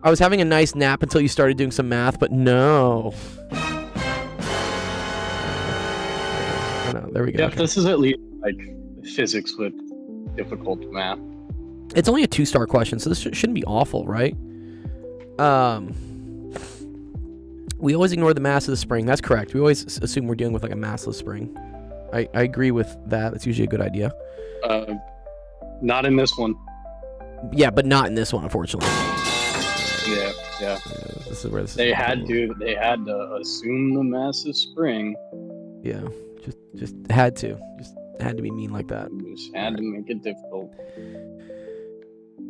I was having a nice nap until you started doing some math, but no. Oh, no, there we go. Yeah, okay. This is at least like physics with difficult math. It's only a 2-star question, so this shouldn't be awful, right? We always ignore the mass of the spring. That's correct. We always assume we're dealing with like a massless spring. I agree with that. That's usually a good idea. Not in this one. Yeah, but not in this one, unfortunately. Yeah. This is where this they had to assume the massive spring. Yeah, just had to be mean like that. Just had to make it difficult.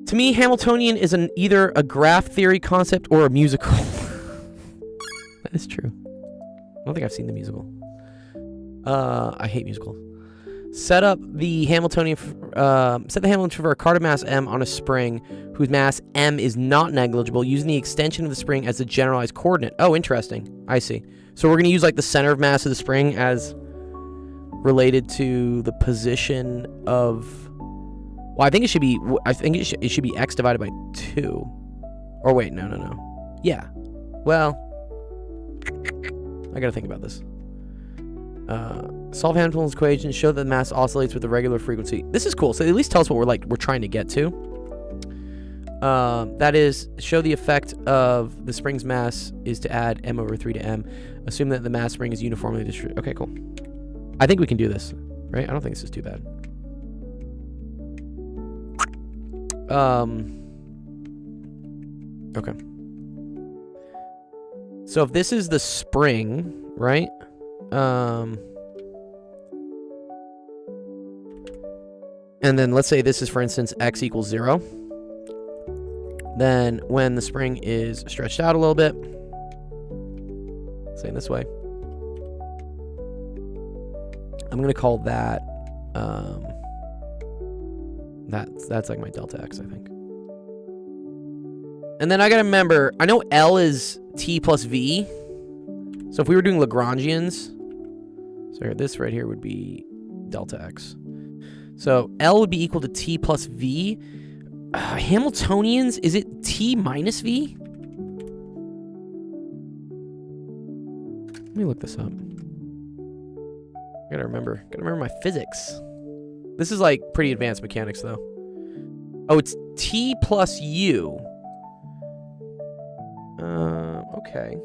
To me, Hamiltonian is either a graph theory concept or a musical. That is true. I don't think I've seen the musical. I hate musicals. Set the Hamiltonian for a card of mass m on a spring whose mass m is not negligible, using the extension of the spring as the generalized coordinate. Oh, interesting. I see. So we're going to use like the center of mass of the spring as related to the position of. Well, I think it should be. It should be x divided by 2. Or wait, no. Yeah. Well, I gotta think about this. Solve Hamilton's equation. Show that the mass oscillates with a regular frequency. This is cool. So at least tell us what we're trying to get to. That is, show the effect of the spring's mass is to add m over 3 to m. Assume that the mass spring is uniformly distributed. Okay, cool. I think we can do this, right? I don't think this is too bad. Okay. So if this is the spring, right? And then let's say this is, for instance, x equals 0. Then when the spring is stretched out a little bit, say it this way, I'm going to call that, that's like my delta x, I think. And then I got to remember, I know L is t plus v. So if we were doing Lagrangians, so here, this right here would be delta x. So L would be equal to t plus v. Hamiltonians, is it t minus v? Let me look this up. I gotta remember my physics. This is like pretty advanced mechanics though. Oh, it's t plus u. Okay.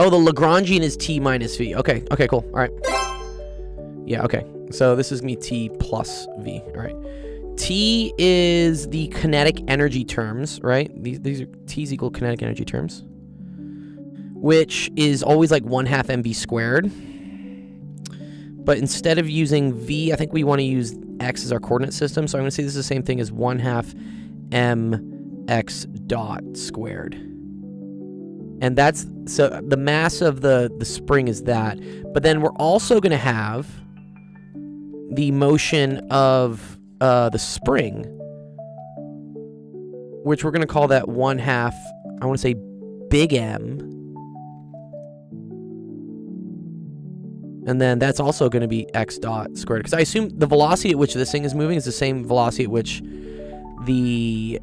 Oh, the Lagrangian is t minus v. Okay, cool. All right. Yeah, okay. So this is me t plus v. All right. T is the kinetic energy terms, right? These are t's equal kinetic energy terms, which is always like 1/2 mv squared. But instead of using v, I think we want to use x as our coordinate system. So I'm going to say this is the same thing as 1/2 mx dot squared. And that's, so the mass of the spring is that. But then we're also going to have the motion of the spring, which we're going to call that 1/2, I want to say big M. And then that's also going to be x dot squared. Because I assume the velocity at which this thing is moving is the same velocity at which the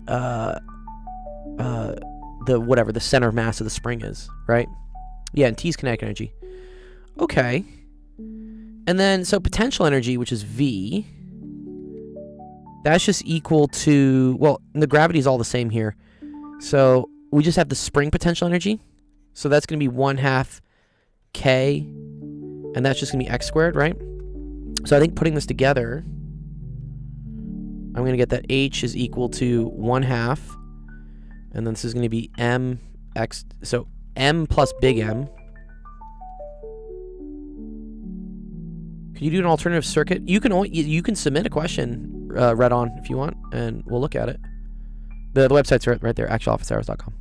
center of mass of the spring is, right? Yeah, and T's kinetic energy. Okay. And then, so potential energy, which is V, that's just equal to, well, the gravity is all the same here. So we just have the spring potential energy. So that's going to be 1/2 K, and that's just going to be x squared, right? So I think putting this together, I'm going to get that H is equal to 1/2, and then this is going to be mx, so m plus big M. Could you do an alternative circuit? You can submit a question read on if you want, and we'll look at it. The website's right there, actualofficehours.com.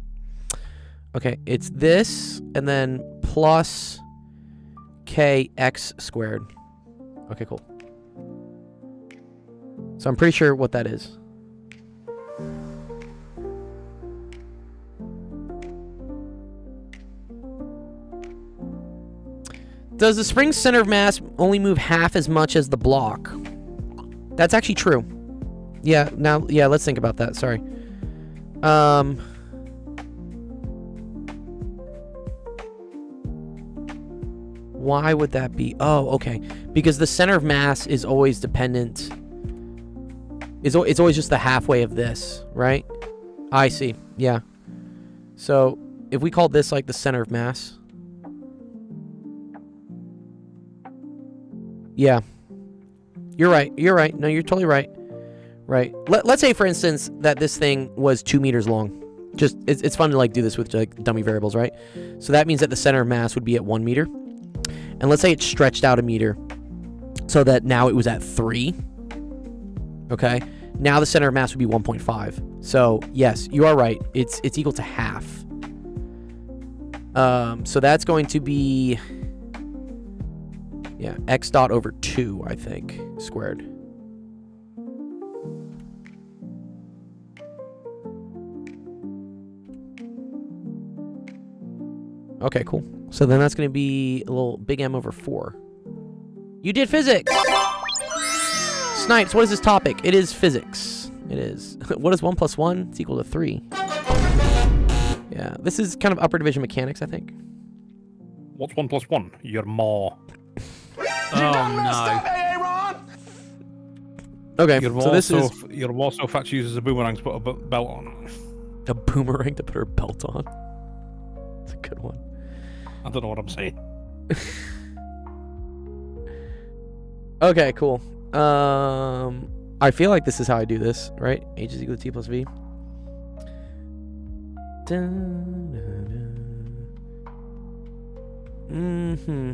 Okay, it's this, and then plus kx squared. Okay, cool. So I'm pretty sure what that is. Does the spring's center of mass only move half as much as the block? That's actually true. Yeah, now, yeah, let's think about that. Sorry. Why would that be? Oh, okay. Because the center of mass is always dependent. It's always just the halfway of this, right? I see. Yeah. So if we call this like the center of mass. Yeah. You're right. You're right. No, you're totally right. Right. Let's say, for instance, that this thing was 2 meters long. Just, it's fun to like do this with like dummy variables, right? So that means that the center of mass would be at 1 meter. And let's say it stretched out a meter so that now it was at 3. Okay. Now the center of mass would be 1.5. So yes, you are right. It's equal to half. So that's going to be, yeah, x dot over 2, I think, squared. Okay, cool. So then that's going to be a little big M over 4. You did physics! Snipes, what is this topic? It is physics. It is. What is 1 plus 1? It's equal to 3. Yeah, this is kind of upper division mechanics, I think. What's 1 plus 1? Your maw. Oh, no. Okay, Your so this is... Your maw so fat she uses a boomerang to put a belt on. A boomerang to put her belt on? That's a good one. I don't know what I'm saying. Okay, cool. I feel like this is how I do this, right? H is equal to T plus V. Mm-hmm.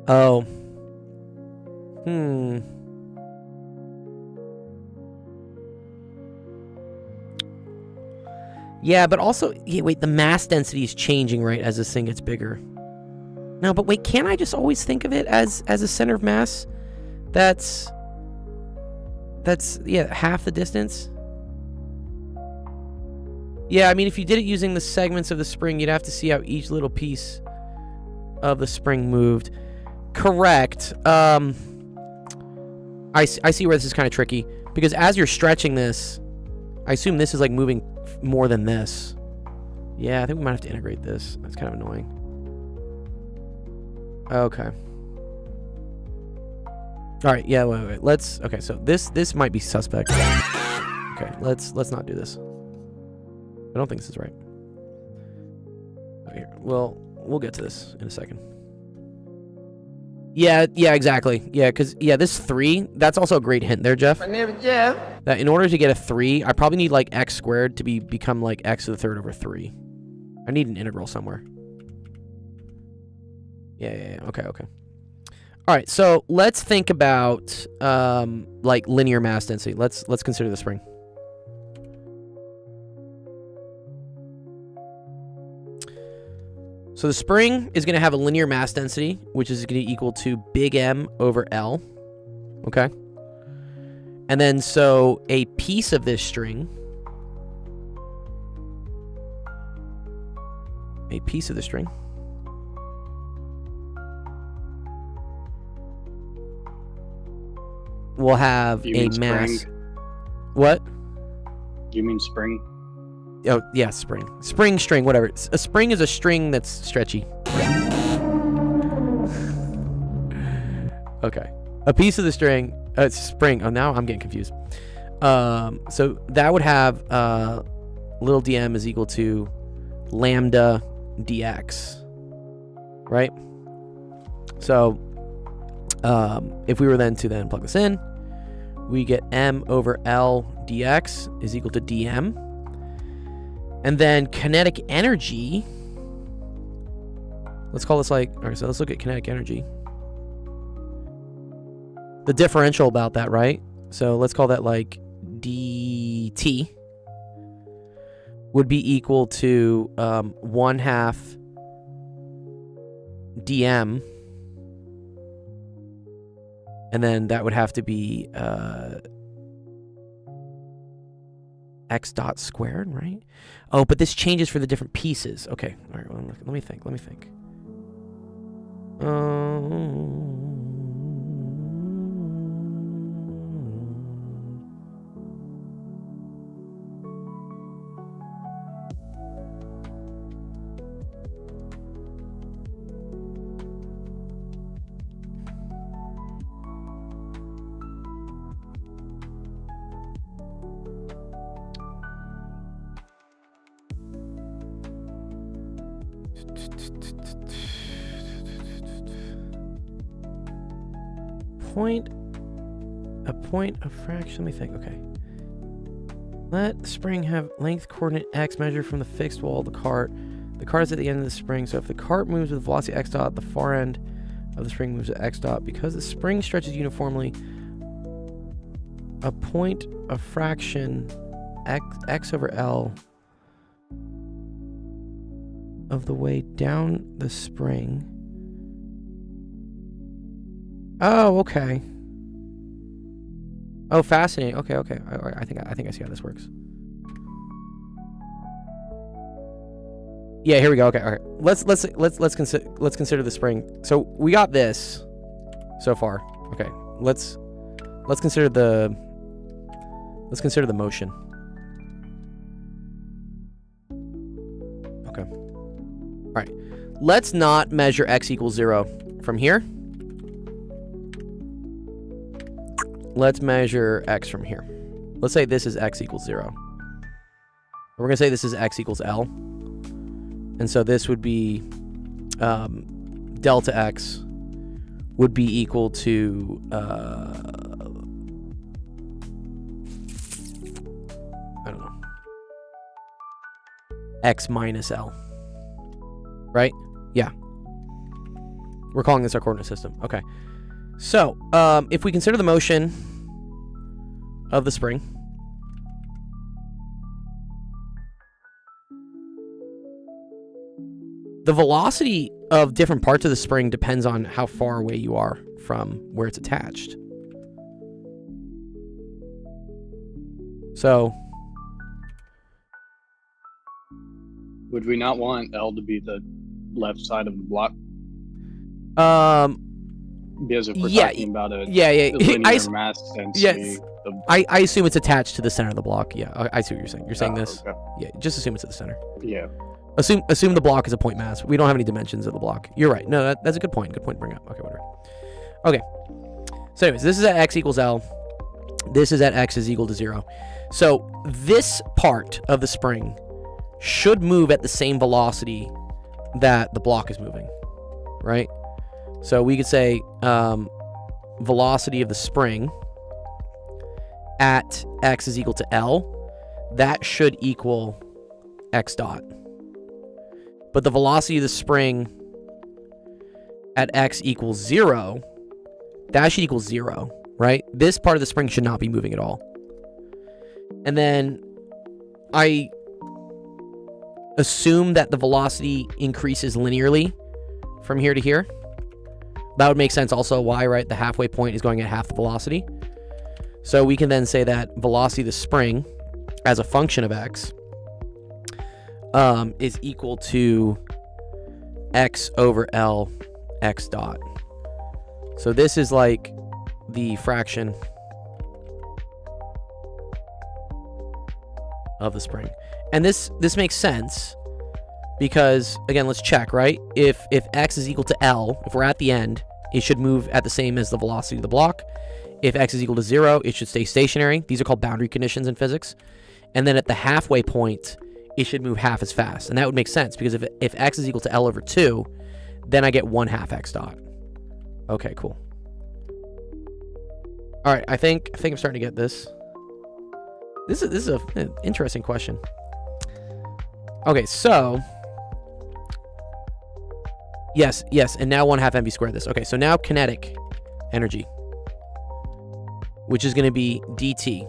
Oh. Yeah, but also, yeah, wait, the mass density is changing, right, as this thing gets bigger. No, but wait, can't I just always think of it as a center of mass? That's, yeah, half the distance? Yeah, I mean, if you did it using the segments of the spring, you'd have to see how each little piece of the spring moved. Correct. I see where this is kind of tricky, because as you're stretching this, I assume this is like moving more than this. Yeah, I think we might have to integrate this. That's kind of annoying. Okay. All right. Yeah. Wait. Let's. Okay. So this might be suspect. Okay. Let's not do this. I don't think this is right. Here. Well, we'll get to this in a second. Yeah, exactly. Yeah, because, yeah, this 3, that's also a great hint there, Jeff. My name is Jeff. That in order to get a 3, I probably need, like, x squared to become, like, x to the 3rd over 3. I need an integral somewhere. Yeah. Okay. All right, so let's think about, like, linear mass density. Let's consider the spring. So the spring is going to have a linear mass density, which is going to equal to big M over L. Okay? And then, so a piece of this string, will have a mass. Spring? What? You mean spring? Oh, yeah, spring. Spring, string, whatever. A spring is a string that's stretchy. Okay. A piece of the string, spring. Oh, now I'm getting confused. So that would have little dm is equal to lambda dx, right? So if we were then to plug this in, we get m over L dx is equal to dm. And then kinetic energy, let's call this like, all right, so let's look at kinetic energy. The differential about that, right? So let's call that like dt would be equal to 1/2 dm, and then that would have to be x dot squared, right? Oh, but this changes for the different pieces. Okay, all right, well, let me think. A fraction. Let me think. Okay. Let spring have length coordinate x measured from the fixed wall of the cart. The cart is at the end of the spring, so if the cart moves with velocity x dot, the far end of the spring moves at x dot. Because the spring stretches uniformly, a point of fraction x over L of the way down the spring. Oh, okay. Oh, fascinating. Okay. I think I see how this works. Yeah, here we go. Okay, all right. Let's consider the spring. So we got this so far. Okay, let's consider the motion. Okay. All right. Let's not measure x equals 0 from here. Let's measure x from here. Let's say this is x equals 0. We're going to say this is x equals L. And so this would be delta x would be equal to I don't know, x minus L. Right? Yeah. We're calling this our coordinate system. Okay. So, if we consider the motion of the spring, the velocity of different parts of the spring depends on how far away you are from where it's attached. So, would we not want L to be the left side of the block? Because if we're talking about a linear mass density, I assume it's attached to the center of the block. Yeah, I see what you're saying. You're saying this. Okay. Yeah, just assume it's at the center. Yeah. Assume the block is a point mass. We don't have any dimensions of the block. You're right. No, that's a good point. Good point to bring up. Okay, whatever. Okay. So anyways, this is at x equals L. This is at x is equal to 0. So this part of the spring should move at the same velocity that the block is moving, right? So we could say velocity of the spring at x is equal to L. That should equal x dot. But the velocity of the spring at x equals 0, that should equal 0, right? This part of the spring should not be moving at all. And then I assume that the velocity increases linearly from here to here. That would make sense also why, right? The halfway point is going at half the velocity. So we can then say that velocity of the spring as a function of x is equal to x over L x dot. So this is like the fraction of the spring. And this makes sense because, again, let's check, right? If x is equal to L, if we're at the end, it should move at the same as the velocity of the block. If x is equal to 0, it should stay stationary. These are called boundary conditions in physics. And then at the halfway point, it should move half as fast. And that would make sense because if x is equal to L over 2, then I get 1/2 x dot. Okay, cool. All right, I think I'm starting to get this. This is an interesting question. Okay, so yes, and now 1/2 mv squared this. Okay, so now kinetic energy, which is going to be dt,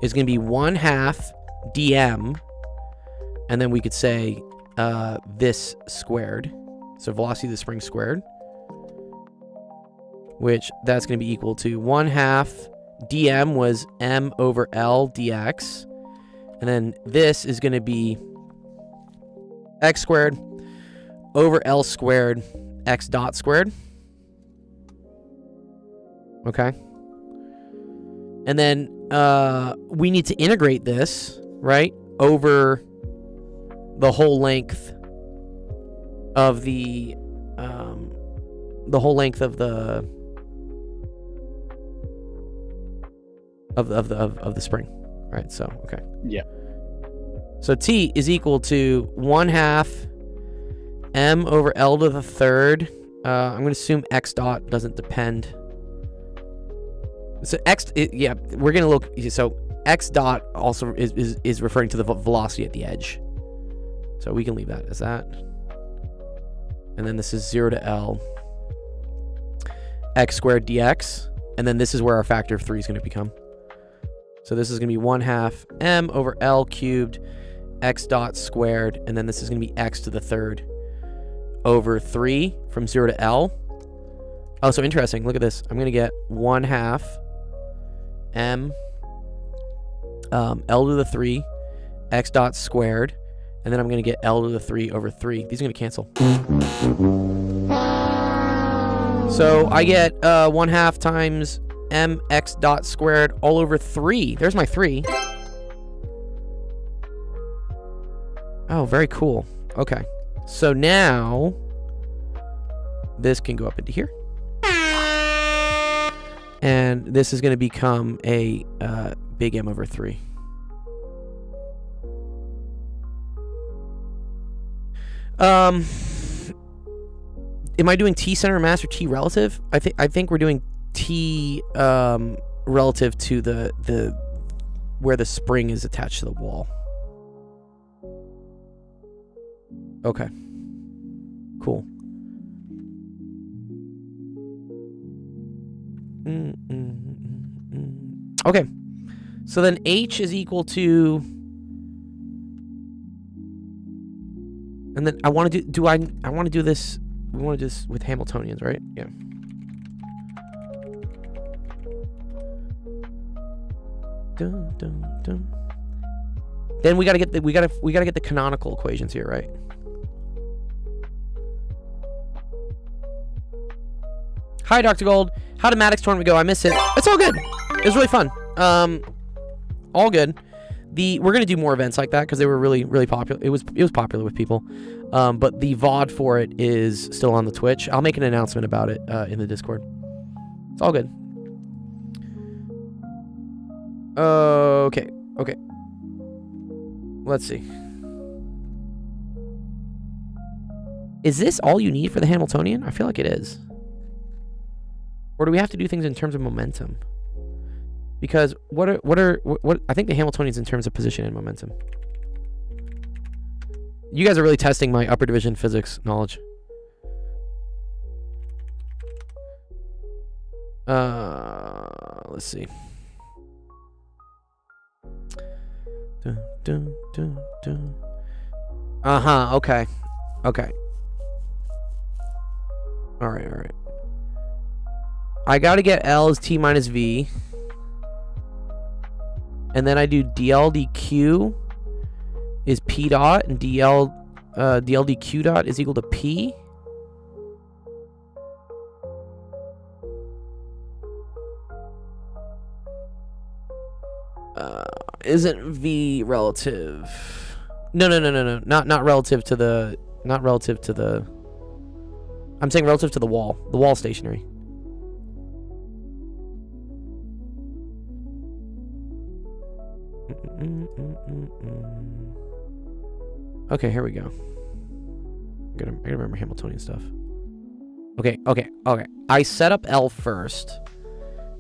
is going to be 1/2 dm And then we could say this squared. So velocity of the spring squared. Which that's going to be equal to 1/2 dm was m over l dx. And then this is going to be x squared over L squared x dot squared. Okay. And then we need to integrate this, right, over the whole length of the spring. All right, so okay. Yeah. So T is equal to 1/2 m over L to the third. I'm going to assume x dot doesn't depend. So we're going to look. So x dot also is referring to the velocity at the edge. So we can leave that as that. And then this is 0 to L x squared dx. And then this is where our factor of 3 is going to become. So this is going to be 1/2 m over L cubed x dot squared. And then this is going to be x to the third over 3 from 0 to L. Oh, so interesting. Look at this. I'm going to get 1/2 m L to the 3 x dot squared. And then I'm going to get L to the 3 over 3. These are going to cancel. So I get 1/2 times mx dot squared all over 3. There's my 3. Oh, very cool. Okay. So now this can go up into here. And this is going to become a big M over 3. Am I doing T center of mass or T relative? I think we're doing T relative to the where the spring is attached to the wall. Okay. Cool. Okay. So then H is equal to, and then I want to do I want to do this. We want to do this with Hamiltonians, right? Yeah. Dun, dun, dun. Then we gotta get the canonical equations here, right? Hi, Dr. Gold. How did Maddox tournament go? I miss it. It's all good. It was really fun. All good. We're gonna do more events like that because they were really popular. It was popular with people. But the VOD for it is still on the Twitch. I'll make an announcement about it in the Discord. It's all good. Okay. Let's see. Is this all you need for the Hamiltonian? I feel like it is. Or do we have to do things in terms of momentum? Because what I think the Hamiltonian's in terms of position and momentum. You guys are really testing my upper division physics knowledge. Let's see. Okay. All right. I gotta get L as T minus V. And then I do dl dq is P dot, and dl dq dot is equal to P. Isn't V relative? No. Not relative to the. I'm saying relative to the wall. The wall stationary. Okay, here we go. I gotta remember Hamiltonian stuff. Okay. I set up L first,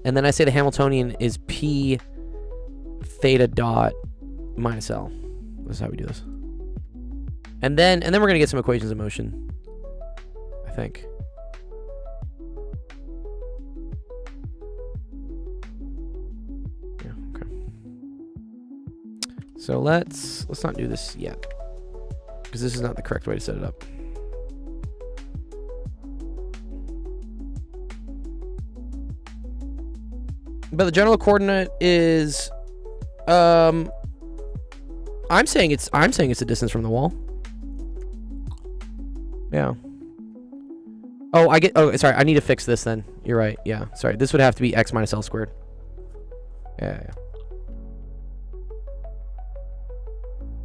and then I say the Hamiltonian is P theta dot minus L. This is how we do this. And then we're gonna get some equations of motion, I think. Yeah, okay. So let's not do this yet. because this is not the correct way to set it up. But the general coordinate is, I'm saying it's a distance from the wall. Yeah. Oh, sorry. I need to fix this then. You're right. Yeah. Sorry. This would have to be x minus L squared. Yeah.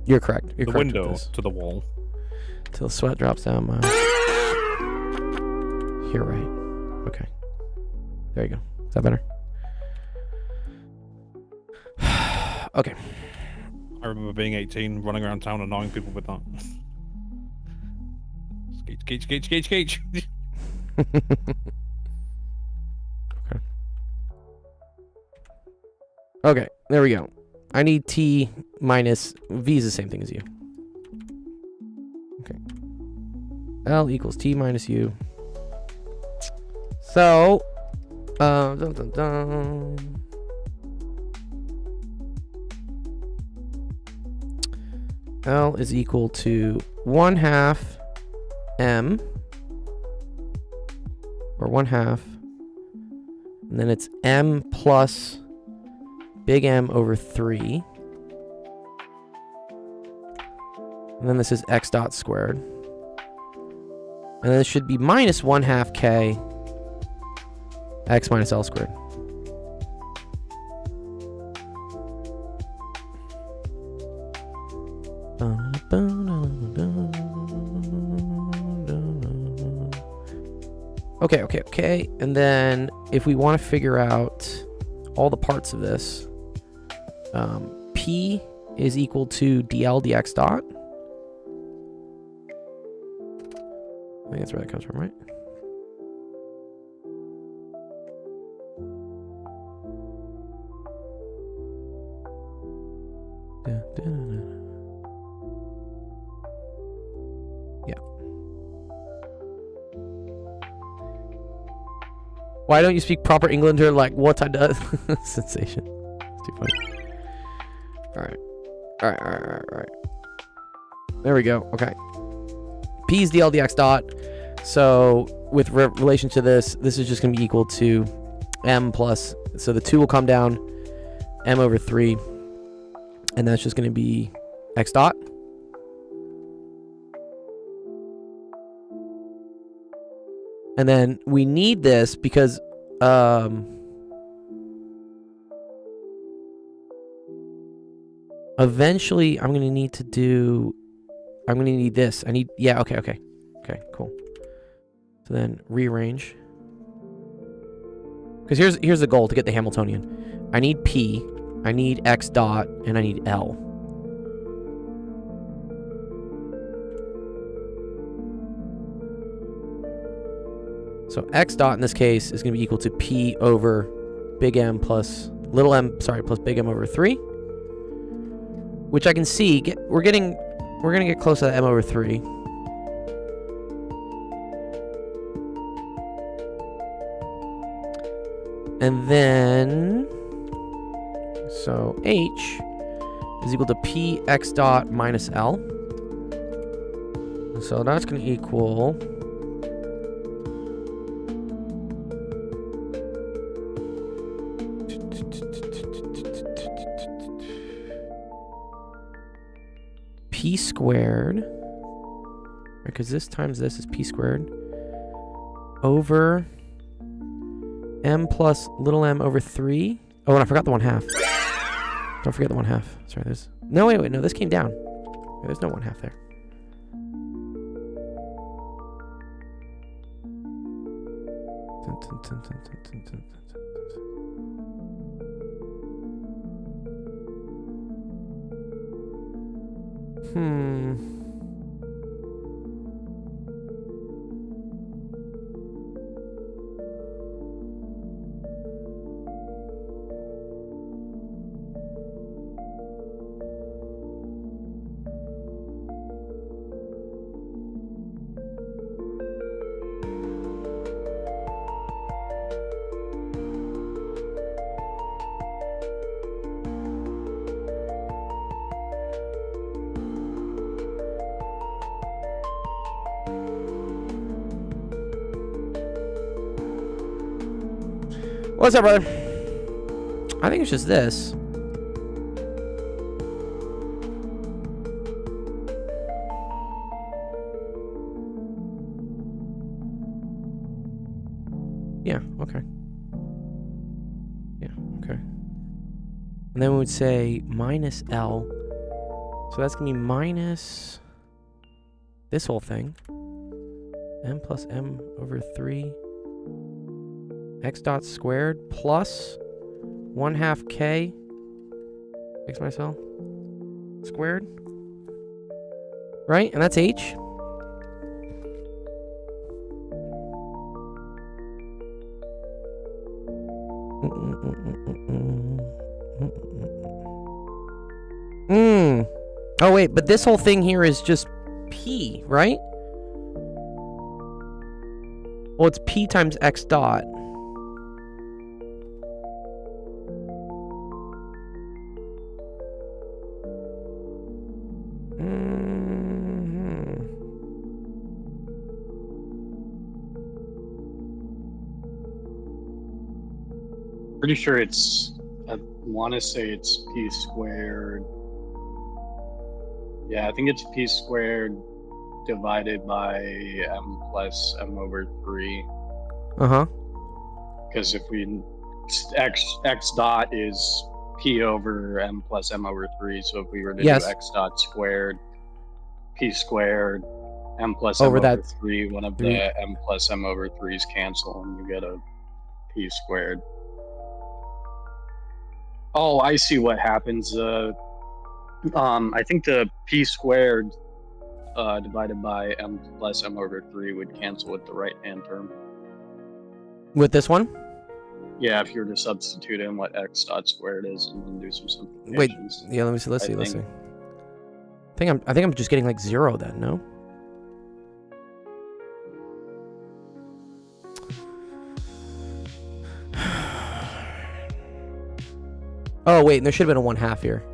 You're correct. You're the correct. window to the wall. Till the sweat drops down my. You're right. Okay. There you go. Is that better? Okay. I remember being 18, running around town annoying people with that. Skeech. Okay, there we go. I need t minus v is the same thing as u. Okay. L equals t minus u. So, L is equal to 1/2 m, or 1/2, and then it's m plus big M over 3, and then this is x dot squared, and then this should be minus 1/2 k x minus L squared. Okay. And then if we want to figure out all the parts of this, P is equal to dl dx dot. I think that's where that comes from, right? Why don't you speak proper Englander like what I does? Sensation. It's too funny. Alright. There we go. Okay. P is dl dx dot. So with relation to this is just going to be equal to m plus. So the 2 will come down, m over 3. And that's just going to be x dot. And then we need this because eventually I'm going to need this. Okay, cool. So then rearrange. Because here's the goal to get the Hamiltonian. I need P, I need x dot, and I need L. So x dot in this case is going to be equal to P over big M plus plus big M over 3. Which I can see, we're going to get close to that M over 3. And then, so H is equal to P x dot minus L. So that's going to equal P squared, because this times this is P squared, over M plus little m over 3. Oh, and I forgot the 1/2. Don't forget the 1/2. Sorry, there's... No, wait, no, this came down. There's no 1/2 there. What's up, brother? I think it's just this. Yeah, okay. Yeah, okay. And then we would say minus L. So that's going to be minus this whole thing. M plus M over 3. X dot squared plus 1/2 K X minus L squared. Right? And that's H. Oh, wait, but this whole thing here is just P, right? Well, it's P times X dot. Pretty sure it's, I want to say it's P squared. Yeah, I think it's P squared divided by M plus M over 3. Uh-huh. Because if we, X dot is P over M plus M over 3. So if we were to Yes. do X dot squared, P squared, M plus Over M that over 3, one of three. the M plus M over 3's cancel and you get a P squared. Oh, I see what happens. I think the P squared divided by M plus M over 3 would cancel with the right-hand term. With this one? Yeah, if you were to substitute in what X dot squared is and then do some Wait, simplifications. yeah, let me see. Let's see. Let's see. think. I think I'm just getting like 0 then, no? Oh, wait, there should have been a 1/2 here.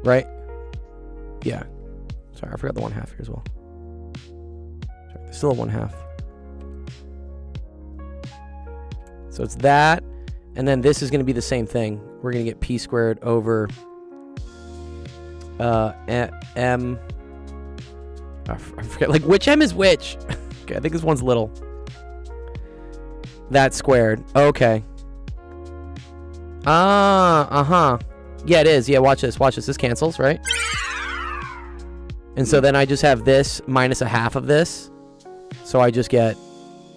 Right? Yeah. Sorry, I forgot the 1/2 here as well. Sorry, there's still a 1/2. So it's that, and then this is going to be the same thing. We're going to get P squared over M. I forget, like, which M is which? Okay, I think this one's little. That squared. Okay. Uh-huh. Yeah, it is. Yeah, watch this. Watch this. This cancels, right? And so then I just have this minus 1/2 of this. So I just get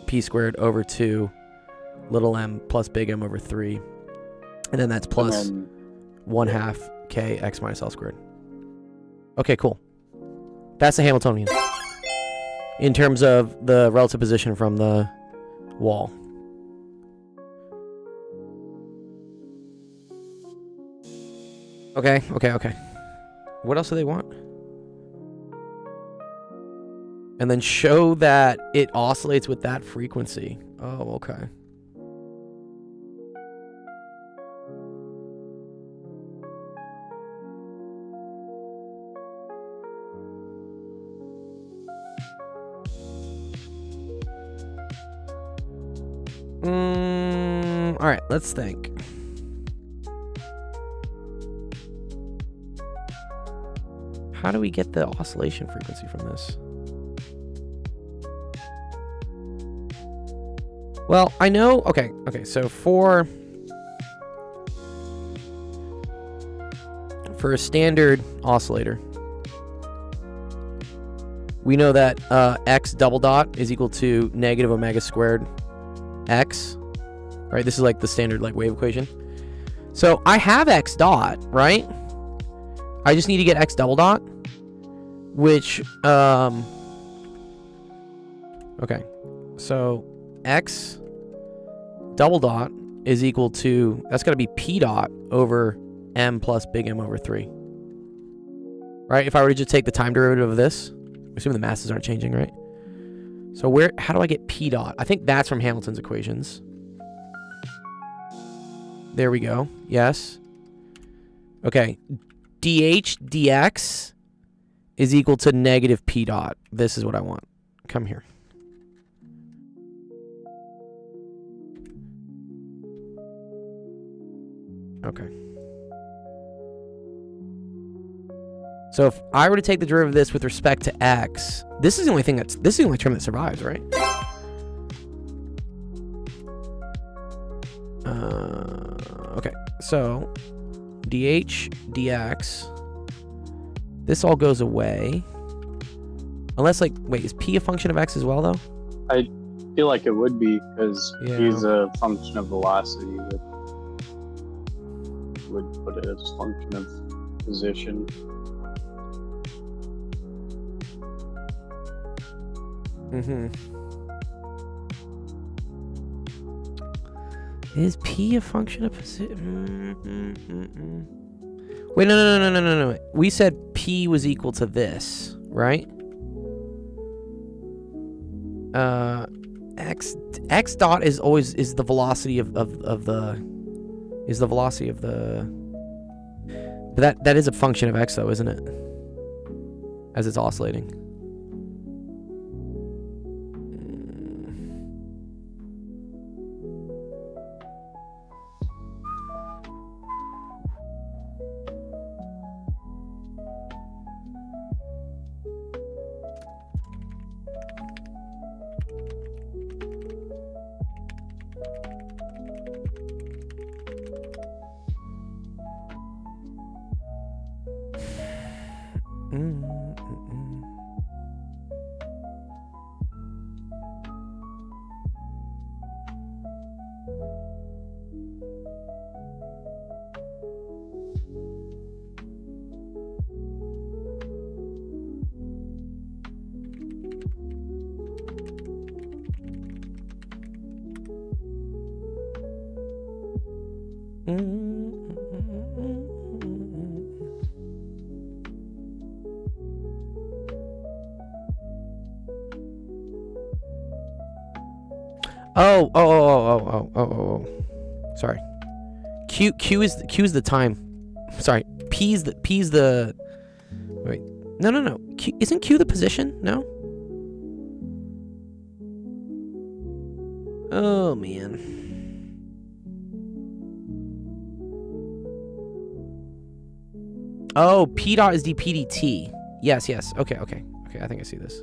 P squared over 2 little m plus big M over 3. And then that's plus And then, 1/2 K X minus L squared. Okay, cool. That's the Hamiltonian. In terms of the relative position from the wall. Okay. What else do they want? And then show that it oscillates with that frequency. Oh, okay. All right, let's think. How do we get the oscillation frequency from this? Well, I know, okay, so for a standard oscillator, we know that x double dot is equal to negative omega squared x, right? This is like the standard like wave equation. So I have x dot, right? I just need to get x double dot, which, okay, so x double dot is equal to, that's got to be p dot over m plus big M over 3. Right? If I were to just take the time derivative of this, assuming the masses aren't changing, right? So how do I get p dot? I think that's from Hamilton's equations. There we go. Yes. Okay. dH dx is equal to negative p dot. This is what I want. Come here. Okay. So if I were to take the derivative of this with respect to x, this is the only term that survives, right? Okay, so dh dx, this all goes away. Unless, like, wait, is p a function of x as well, though? I feel like it would be, because Yeah. he's a function of velocity. That would put it as a function of position. Is p a function of position? Wait, no. We said p was equal to this, right? X dot is the velocity of the but that is a function of x, though, isn't it? As it's oscillating. Oh. Sorry. Q is the time. Sorry. P's the. Wait. No. Isn't Q the position? No. Oh man. Oh, P dot is dp dt. Yes. Okay. I think I see this.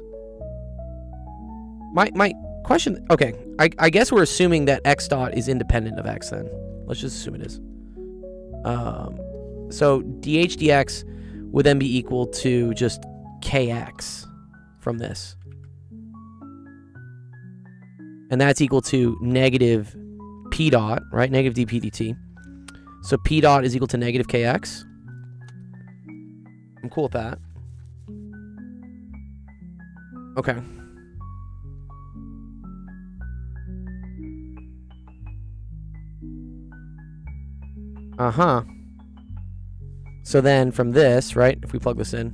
My question. Okay, I guess we're assuming that x dot is independent of x. Then let's just assume it is. So dh dx would then be equal to just kx from this, and that's equal to negative p dot, right? Negative dp dt. So p dot is equal to negative kx. I'm cool with that. Okay. So then from this, right, if we plug this in,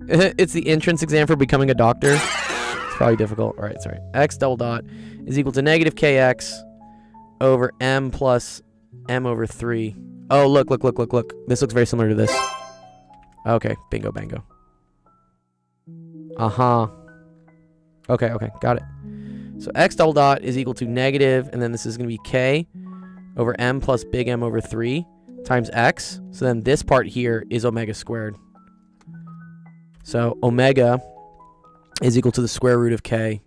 it's the entrance exam for becoming a doctor. It's probably difficult. All right, sorry. X double dot is equal to negative kx over m plus m over 3. Oh, look. This looks very similar to this. Okay, bingo, bango. Okay, got it. So x double dot is equal to negative, and then this is going to be k over m plus big M over 3 times x. So then this part here is omega squared. So omega is equal to the square root of k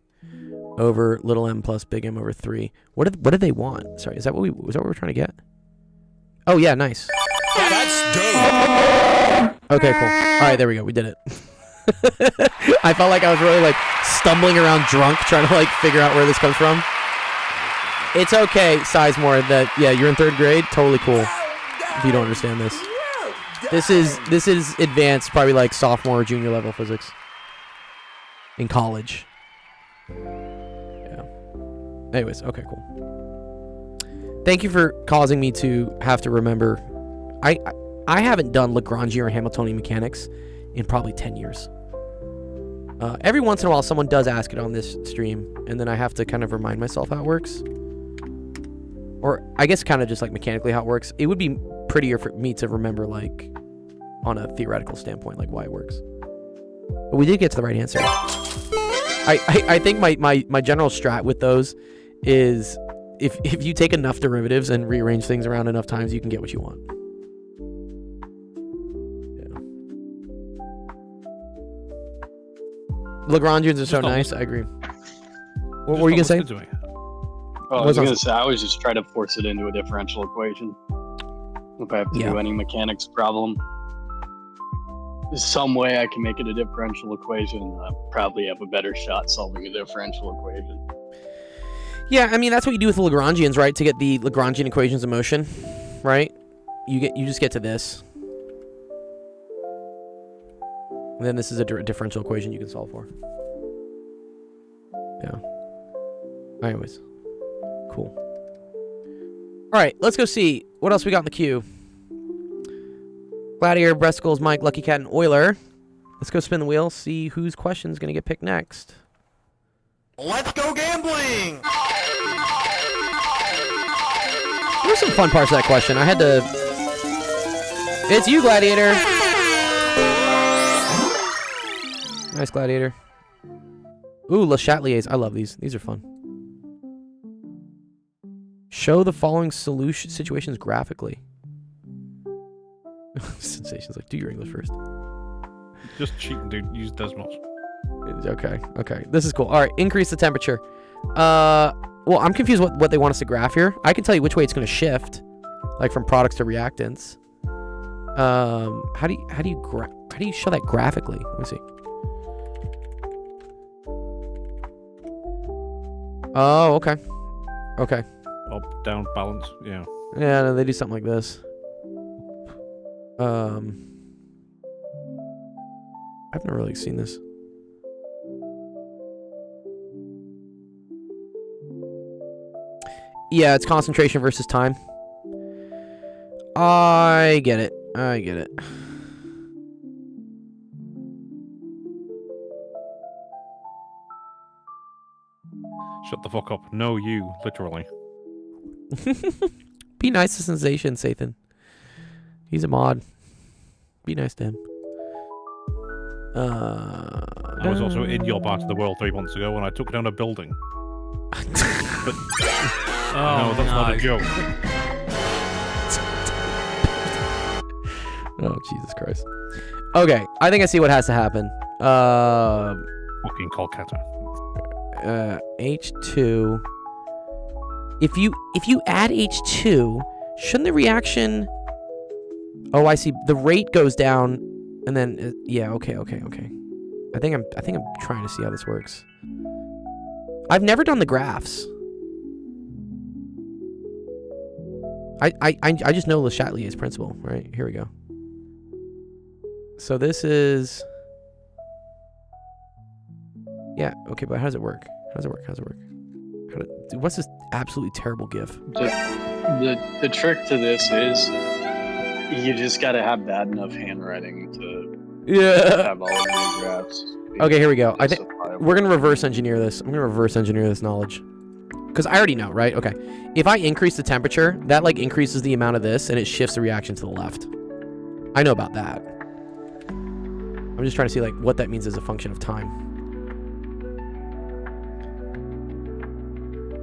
over little m plus big M over 3. What did they want? Sorry, is that what we were trying to get? Oh yeah, nice. That's dope. Okay, cool. All right, there we go. We did it. I felt like I was really like stumbling around drunk trying to like figure out where this comes from. It's okay, Sizemore, that you're in 3rd grade. Totally cool. If you don't understand this. This is advanced, probably like sophomore or junior level physics in college. Yeah. Anyways, okay, cool. Thank you for causing me to have to remember. I haven't done Lagrangian or Hamiltonian mechanics in probably 10 years. Every once in a while, someone does ask it on this stream, and then I have to kind of remind myself how it works. Or I guess kind of just like mechanically how it works. It would be prettier for me to remember, like, on a theoretical standpoint, like why it works. But we did get to the right answer. I think my general strat with those is if you take enough derivatives and rearrange things around enough times, you can get what you want. Lagrangians are so nice. I agree. What were you gonna say? Oh, I was gonna say I was just trying to force it into a differential equation. If I have to do any mechanics problem, some way I can make it a differential equation. I probably have a better shot solving a differential equation. Yeah, I mean that's what you do with the Lagrangians, right? To get the Lagrangian equations of motion, right? You just get to this. And then this is a differential equation you can solve for. Yeah. Anyways. Cool. All right, let's go see what else we got in the queue. Gladiator, Breasticles, Mike, Lucky Cat, and Euler. Let's go spin the wheel, see whose question is going to get picked next. Let's go gambling! There were some fun parts of that question. I had to... It's you, Gladiator! Nice, Gladiator. Ooh, Le Chateliers. I love these. These are fun. Show the following situations graphically. Sensations. Like, do your English first. Just cheating, dude. Use Desmos. Okay. Okay. This is cool. All right. Increase the temperature. Well, I'm confused what they want us to graph here. I can tell you which way it's going to shift, like from products to reactants. How do you show that graphically? Let me see. Oh, okay. Okay. Up, down, balance. Yeah. Yeah, no, they do something like this. I've never really seen this. Yeah, it's concentration versus time. I get it. I get it. Shut the fuck up. No, you. Literally. Be nice to Sensation, Sathan. He's a mod. Be nice to him. I was also in your part of the world 3 months ago when I took down a building. But no, that's not a joke. Oh, Jesus Christ. Okay, I think I see what has to happen. Fucking Kolkata. H2. If you add H2, shouldn't the reaction... Oh, I see. The rate goes down, and then yeah. Okay. I think I'm trying to see how this works. I've never done the graphs. I just know Le Chatelier's principle, right? Here we go. So this is... Yeah, okay, but how does it work? How does it work? What's this absolutely terrible GIF? The trick to this is you just gotta have bad enough handwriting to have all of these graphs. Okay, here we go. I think we're gonna reverse engineer this. I'm gonna reverse engineer this knowledge. Because I already know, right? Okay. If I increase the temperature, that like increases the amount of this and it shifts the reaction to the left. I know about that. I'm just trying to see like what that means as a function of time.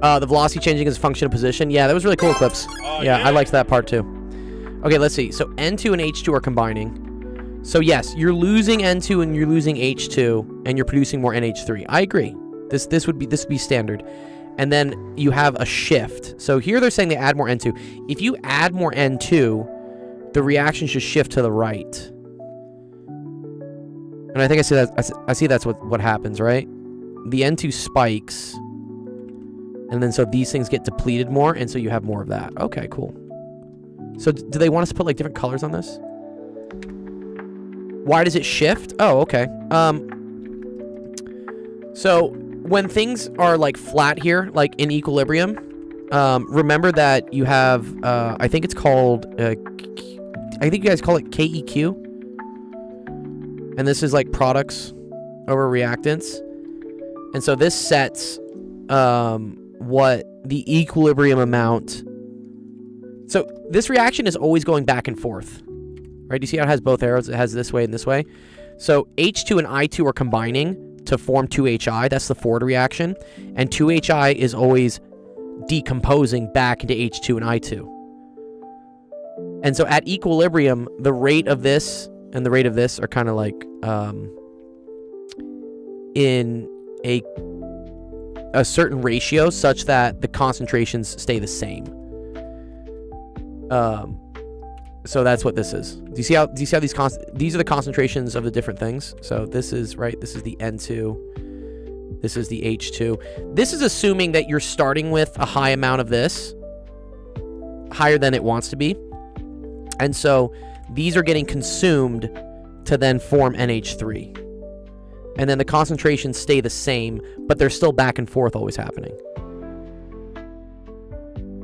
The velocity changing as a function of position. Yeah, that was really cool, Eclipse. Yeah, I liked that part too. Okay, let's see. So N2 and H2 are combining. So yes, you're losing N2 and you're losing H2 and you're producing more NH3. I agree. This would be standard. And then you have a shift. So here they're saying they add more N2. If you add more N2, the reaction should shift to the right. And I think I see that. I see that's what happens, right? The N2 spikes. And then so these things get depleted more, and so you have more of that. Okay, cool. So do they want us to put like different colors on this? Why does it shift? Oh, okay. So when things are like flat here, like in equilibrium, remember that you have, I think it's called, I think you guys call it KEQ. And this is like products over reactants. And so this sets what the equilibrium amount. So this reaction is always going back and forth. Right? Do you see how it has both arrows? It has this way and this way. So H2 and I2 are combining to form 2HI. That's the forward reaction. And 2HI is always decomposing back into H2 and I2. And so at equilibrium, the rate of this and the rate of this are kind of like in a certain ratio such that the concentrations stay the same. So that's what this is. Do you see how these these are the concentrations of the different things? So this is this is the N2. This is the H2. This is assuming that you're starting with a high amount of this, higher than it wants to be. And so these are getting consumed to then form NH3. And then the concentrations stay the same, but they're still back and forth always happening.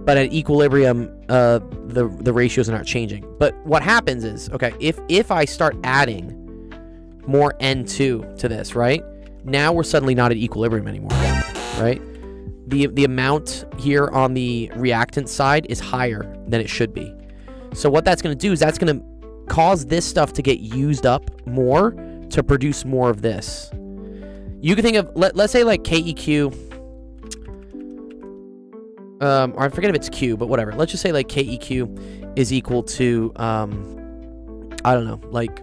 But at equilibrium, the ratios are not changing. But what happens is, okay, if I start adding more N2 to this, right? Now we're suddenly not at equilibrium anymore, right? The amount here on the reactant side is higher than it should be. So what that's going to do is that's going to cause this stuff to get used up more to produce more of this. You can think of, let's say like KEQ, or I forget if it's Q, but whatever. Let's just say like KEQ is equal to, I don't know, like,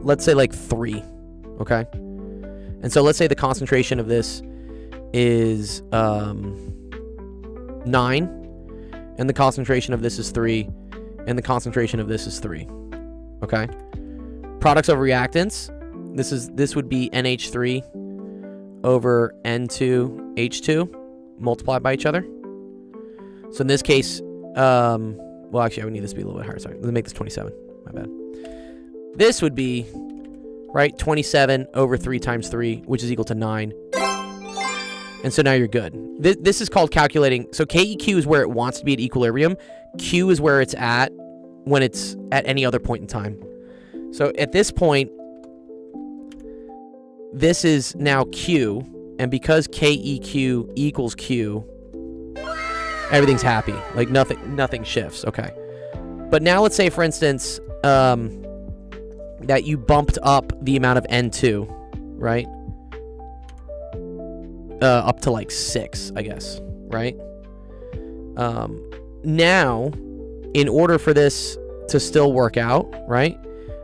let's say like 3, okay? And so let's say the concentration of this is 9, and the concentration of this is 3, and the concentration of this is 3, okay? Products over reactants, this would be NH3 over N2H2 multiplied by each other. So in this case, well, actually, I would need this to be a little bit higher. Sorry, let's make this 27. My bad. This would be, right, 27 over 3 times 3, which is equal to 9. And so now you're good. This is called calculating. So KEQ is where it wants to be at equilibrium. Q is where it's at when it's at any other point in time. So at this point, this is now Q, and because KEQ equals Q, everything's happy. Like nothing shifts. Okay. But now let's say, for instance, that you bumped up the amount of N2, right? Up to like 6, I guess, right? Now, in order for this to still work out, right?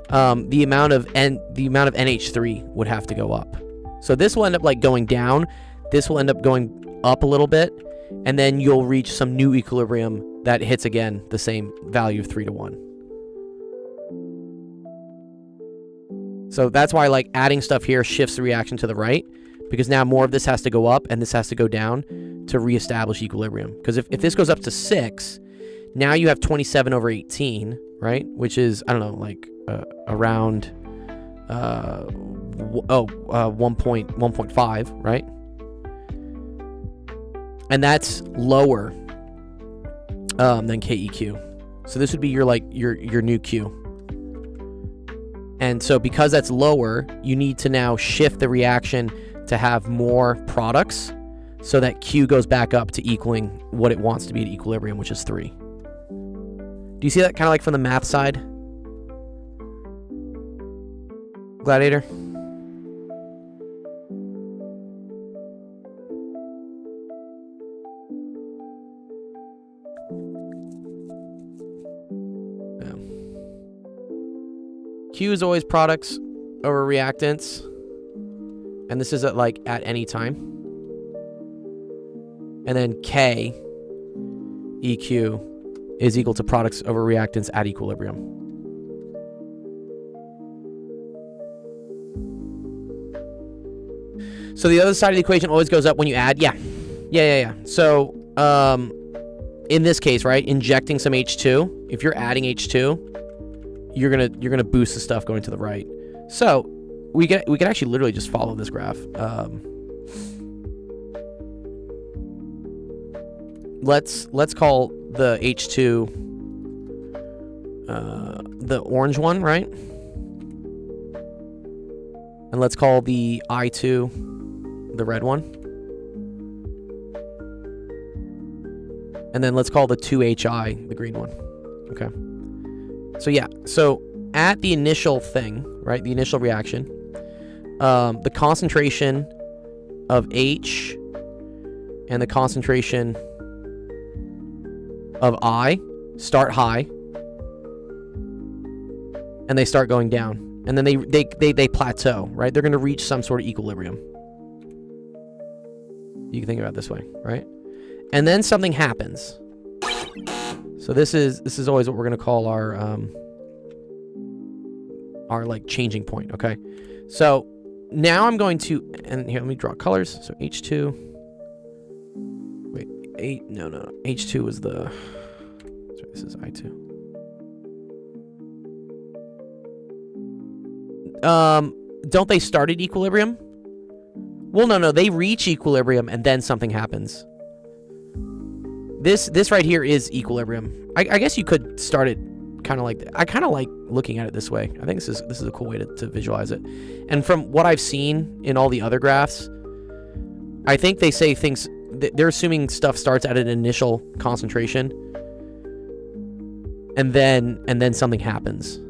The amount of NH3 would have to go up. So this will end up like going down. This will end up going up a little bit, and then you'll reach some new equilibrium that hits again the same value of 3 to 1. So that's why like adding stuff here shifts the reaction to the right, because now more of this has to go up and this has to go down to reestablish equilibrium. Because if this goes up to 6, now you have 27 over 18, right? Which is, I don't know, like around 1.5, right? And that's lower than KEQ. So this would be your new Q. And so because that's lower, you need to now shift the reaction to have more products so that Q goes back up to equaling what it wants to be at equilibrium, which is 3. Do you see that kind of like from the math side? Gladiator? Yeah. Q is always products over reactants. And this is at any time. And then K, EQ, is equal to products over reactants at equilibrium. So the other side of the equation always goes up when you add. Yeah. So in this case, right, injecting some H2, if you're adding H2, you're gonna boost the stuff going to the right. So we can actually literally just follow this graph. Let's call the H2 the orange one, right? And let's call the I2 the red one. And then let's call the 2HI the green one. Okay. So yeah, so at the initial thing, right, the initial reaction, the concentration of H and the concentration of I start high, and they start going down, and then they plateau, right? They're going to reach some sort of equilibrium. You can think about it this way, right? And then something happens. So this is always what we're going to call our like changing point, okay? So now I'm going to, and here, let me draw colors. So H2. Wait, no. H2 was the, sorry, this is I2. Don't they start at equilibrium? Well, no, they reach equilibrium and then something happens. This right here is equilibrium. I guess you could start it kind of like that. I kind of like looking at it this way. I think this is a cool way to visualize it. And from what I've seen in all the other graphs, I think they say things, they're assuming stuff starts at an initial concentration and then something happens.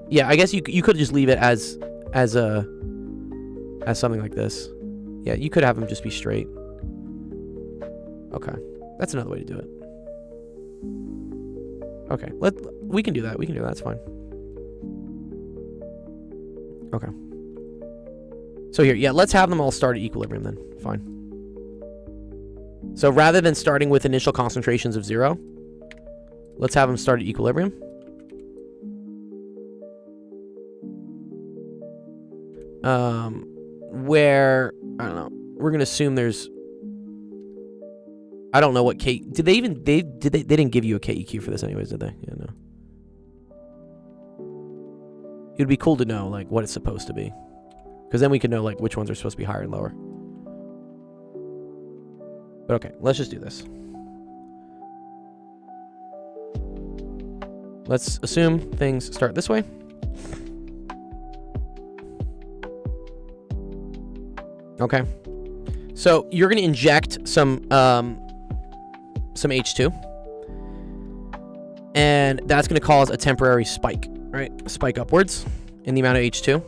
Yeah, I guess you could just leave it as something like this. Yeah, you could have them just be straight. Okay, that's another way to do it. Okay, we can do that. That's fine. Okay. So here, yeah, let's have them all start at equilibrium then. Fine. So rather than starting with initial concentrations of 0, let's have them start at equilibrium. Where, I don't know, we're going to assume there's, I don't know what K, did they didn't give you a KEQ for this anyways, did they? Yeah, no. It would be cool to know, like, what it's supposed to be. Because then we can know, like, which ones are supposed to be higher and lower. But okay, let's just do this. Let's assume things start this way. Okay. So you're going to inject some H2. And that's going to cause a temporary spike, right? A spike upwards in the amount of H2.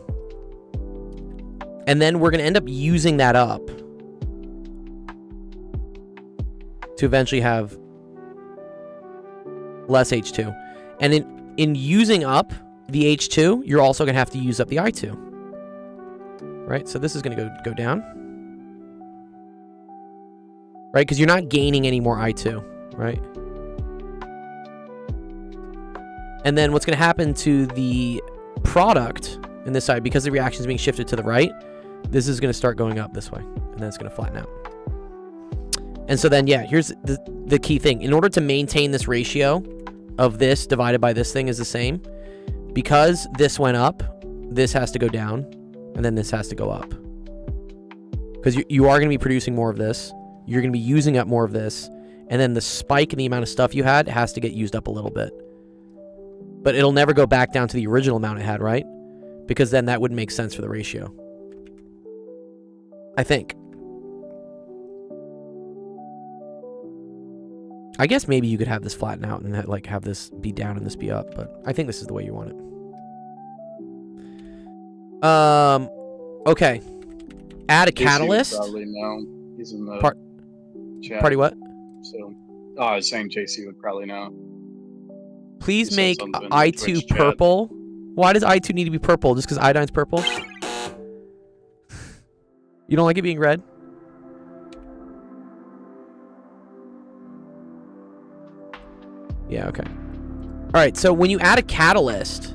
And then we're going to end up using that up to eventually have less H2. And in using up the H2, you're also going to have to use up the I2. Right? So this is going to go down. Right? Because you're not gaining any more I2. Right? And then what's going to happen to the product in this side, because the reaction is being shifted to the right, this is going to start going up this way. And then it's going to flatten out. And so then, yeah, here's the key thing. In order to maintain this ratio of this divided by this thing is the same, because this went up, this has to go down, and then this has to go up. Because you are going to be producing more of this. You're going to be using up more of this. And then the spike in the amount of stuff you had has to get used up a little bit. But it'll never go back down to the original amount it had, right? Because then that wouldn't make sense for the ratio. I think. I guess maybe you could have this flatten out and like have this be down and this be up, but I think this is the way you want it. Okay. Add a catalyst. Probably know. He's in the chat. Party what? So, I was saying JC would probably know. Please make I2 purple. Why does I2 need to be purple? Just because iodine's purple? You don't like it being red? Yeah, okay. All right, so when you add a catalyst,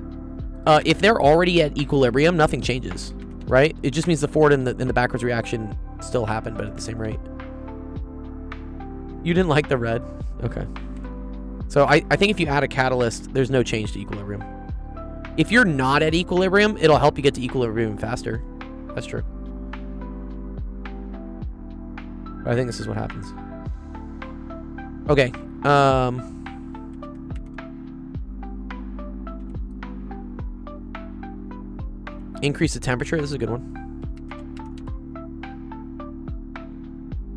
if they're already at equilibrium, nothing changes, right? It just means the forward and the backwards reaction still happen, but at the same rate. You didn't like the red? Okay. So I think if you add a catalyst, there's no change to equilibrium. If you're not at equilibrium, it'll help you get to equilibrium faster. That's true. I think this is what happens. Okay. Increase the temperature. This is a good one.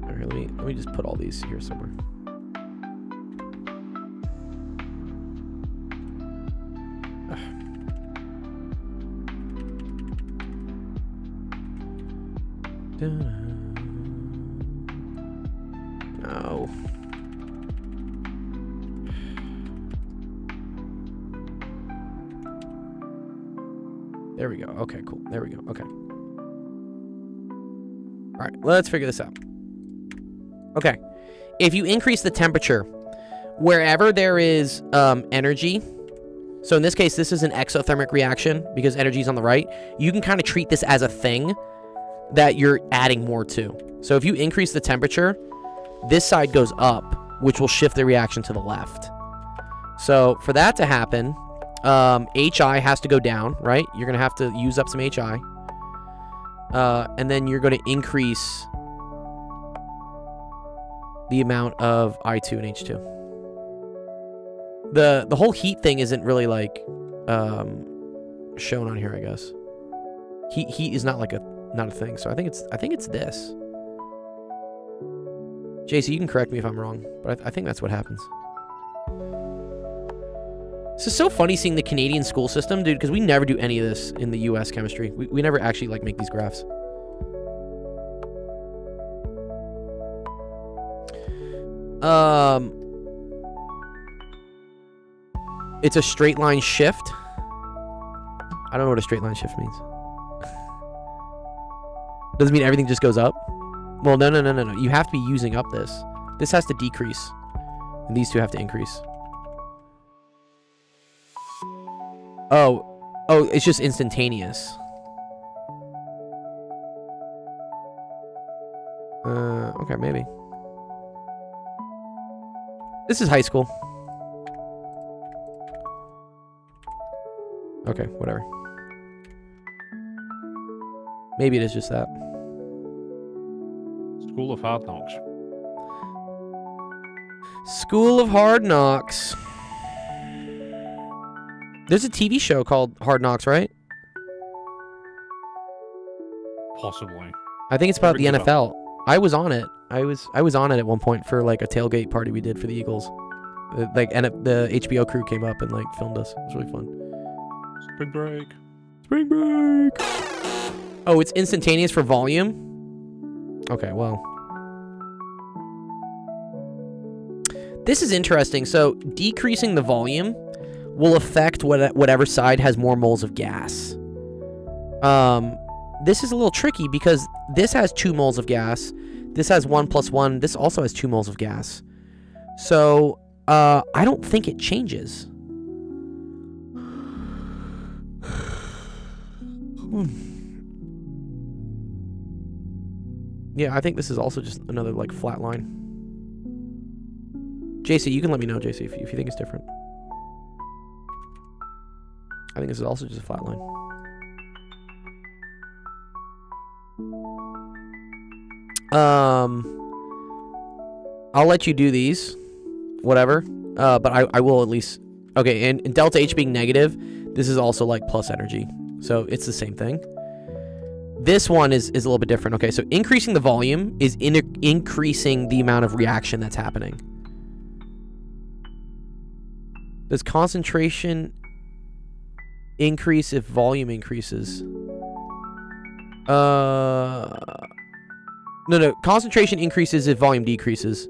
All right, let me just put all these here somewhere. go. There we go. Okay, cool. There we go. Okay. All right, let's figure this out. Okay. If you increase the temperature, wherever there is energy, so in this case, this is an exothermic reaction because energy is on the right, you can kind of treat this as a thing that you're adding more to. So if you increase the temperature, this side goes up, which will shift the reaction to the left. So for that to happen, HI has to go down, right? You're going to have to use up some HI. And then you're going to increase the amount of I2 and H2. The whole heat thing isn't really like shown on here, I guess. Heat is not like not a thing. So I think it's this. JC, you can correct me if I'm wrong, but I think that's what happens. This is so funny seeing the Canadian school system, dude, because we never do any of this in the US chemistry. We never actually like make these graphs. It's a straight line shift. I don't know what a straight line shift means. Doesn't mean everything just goes up. Well, no. You have to be using up this. This has to decrease. And these two have to increase. Oh, it's just instantaneous. Okay, maybe. This is high school. Okay, whatever. Maybe it is just that. School of Hard Knocks. School of Hard Knocks. There's a TV show called Hard Knocks, right? Possibly. I think it's about the NFL. I was on it. I was on it at one point for like a tailgate party we did for the Eagles. And the HBO crew came up and like filmed us. It was really fun. Spring break. Spring break. Oh, it's instantaneous for volume? Okay, well. This is interesting. So decreasing the volume will affect whatever side has more moles of gas. This is a little tricky because this has 2 moles of gas. This has 1 + 1. This also has 2 moles of gas. So I don't think it changes. Yeah, I think this is also just another like flat line. JC, you can let me know, JC, if you think it's different. I think this is also just a flat line. I'll let you do these, whatever. But I will at least. Okay, and delta H being negative, this is also like plus energy, so it's the same thing. This one is a little bit different. Okay, so increasing the volume is increasing the amount of reaction that's happening. Does concentration increase if volume increases? No. Concentration increases if volume decreases.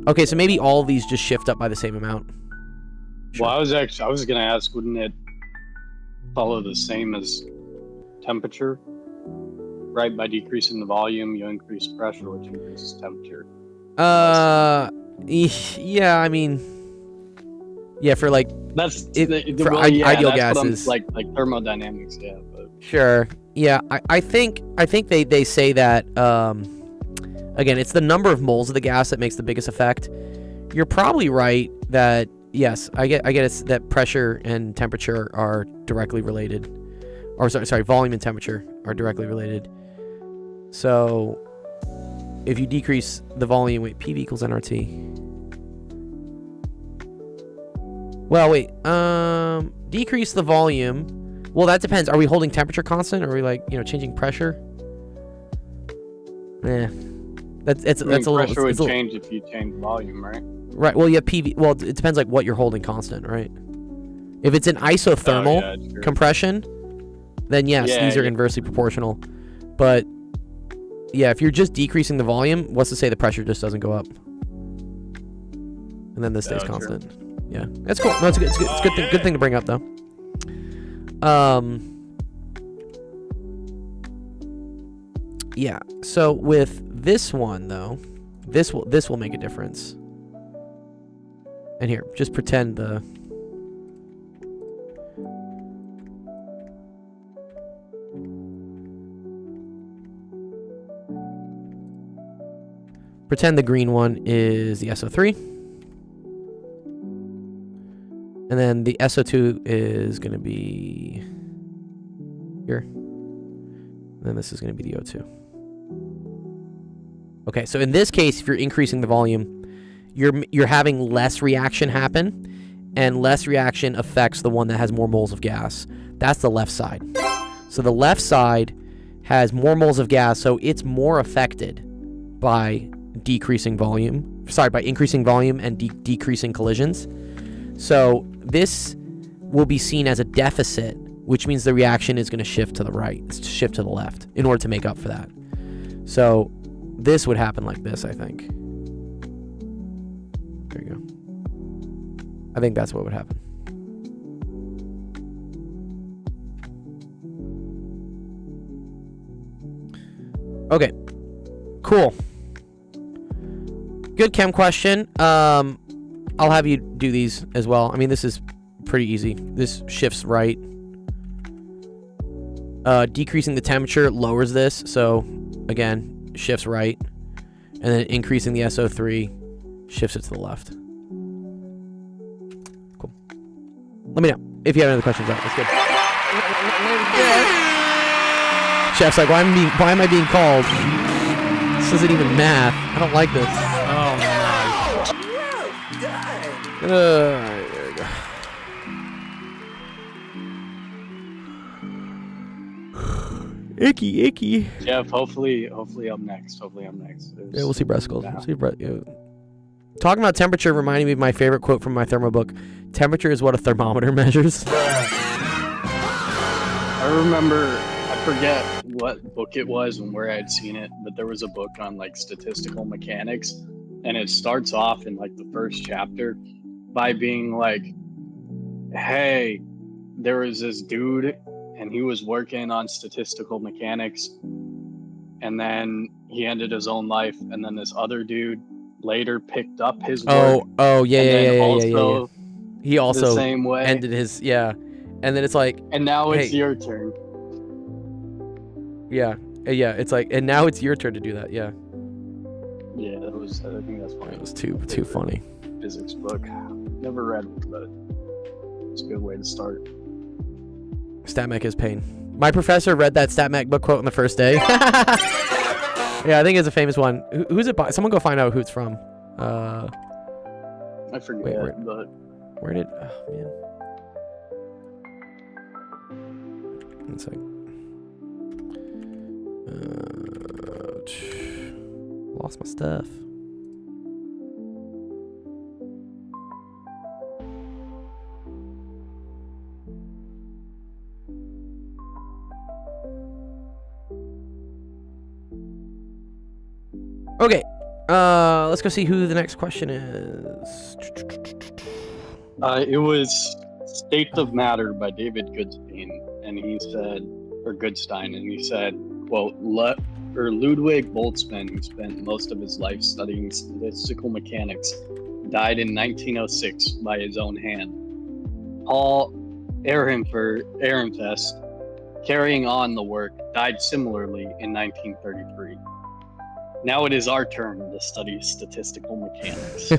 Okay, so maybe all of these just shift up by the same amount. Sure. Well, I was gonna ask, wouldn't it follow the same as temperature? Right, by decreasing the volume, you increase pressure, which increases temperature. Yeah, I mean, yeah, for like that's ideal gases, like thermodynamics, yeah. But. Sure, yeah, I think they say that again, it's the number of moles of the gas that makes the biggest effect. You're probably right that yes, I get it's that pressure and temperature are directly related, or sorry, volume and temperature are directly related. So if you decrease the volume, wait, PV equals nRT. Well, wait, decrease the volume. Well, that depends. Are we holding temperature constant, or are we like, changing pressure? That's a little. Pressure would change if you change volume, right? Right. Well, yeah, PV. Well, it depends like what you're holding constant, right? If it's an isothermal compression, then yes, these are inversely proportional. But yeah, if you're just decreasing the volume, what's to say the pressure just doesn't go up? and then this stays Oh, true. constant. Yeah, that's cool. No, it's good. It's good. It's good. Good thing to bring up though. Yeah. So with this one though, this will make a difference. And here, just pretend the. Pretend the green one is the SO3. And then the SO2 is going to be here. And then this is going to be the O2. Okay, so in this case, if you're increasing the volume, you're having less reaction happen, and less reaction affects the one that has more moles of gas. That's the left side. So the left side has more moles of gas, so it's more affected by decreasing volume. Sorry, by increasing volume and decreasing collisions. So this will be seen as a deficit, which means the reaction is going to shift to the right, shift to the left, in order to make up for that. So this would happen like this, I think. There you go. I think that's what would happen. Okay. Cool. Good chem question. I'll have you do these as well. I mean, this is pretty easy. This shifts right. Decreasing the temperature lowers this. So, again, shifts right. And then increasing the SO3 shifts it to the left. Cool. Let me know if you have any other questions. That's good. Chef's like, why am I being called? This isn't even math. I don't like this. Oh, no. There we go. Icky. Jeff, hopefully I'm next. Yeah, we'll see breath skulls. We'll see breath. Yeah. Talking about temperature reminded me of my favorite quote from my thermo book. Temperature is what a thermometer measures. I remember, I forget what book it was and where I'd seen it, but there was a book on like statistical mechanics, and it starts off in like the first chapter by being like, hey, there was this dude and he was working on statistical mechanics, and then he ended his own life, and then this other dude later picked up his work. Yeah. He also the same way ended his, and then it's like, and now it's hey, your turn. Yeah, it's like, and now it's your turn to do that. Yeah, that was, I think that's funny. It was too funny. Physics book, never read it, but it's a good way to start. StatMech is pain. My professor read that StatMech book quote on the first day. Yeah, I think it's a famous one. Who's it by? Someone go find out who it's from. I forget, but where did? Oh man. It's like. Lost my stuff. Okay, let's go see who the next question is. It was State of Matter by David Goodstein, and he said, or Goodstein, and he said, quote, Ludwig Boltzmann, who spent most of his life studying statistical mechanics, died in 1906 by his own hand. Paul Ehrenfest, carrying on the work, died similarly in 1933. Now it is our turn to study statistical mechanics.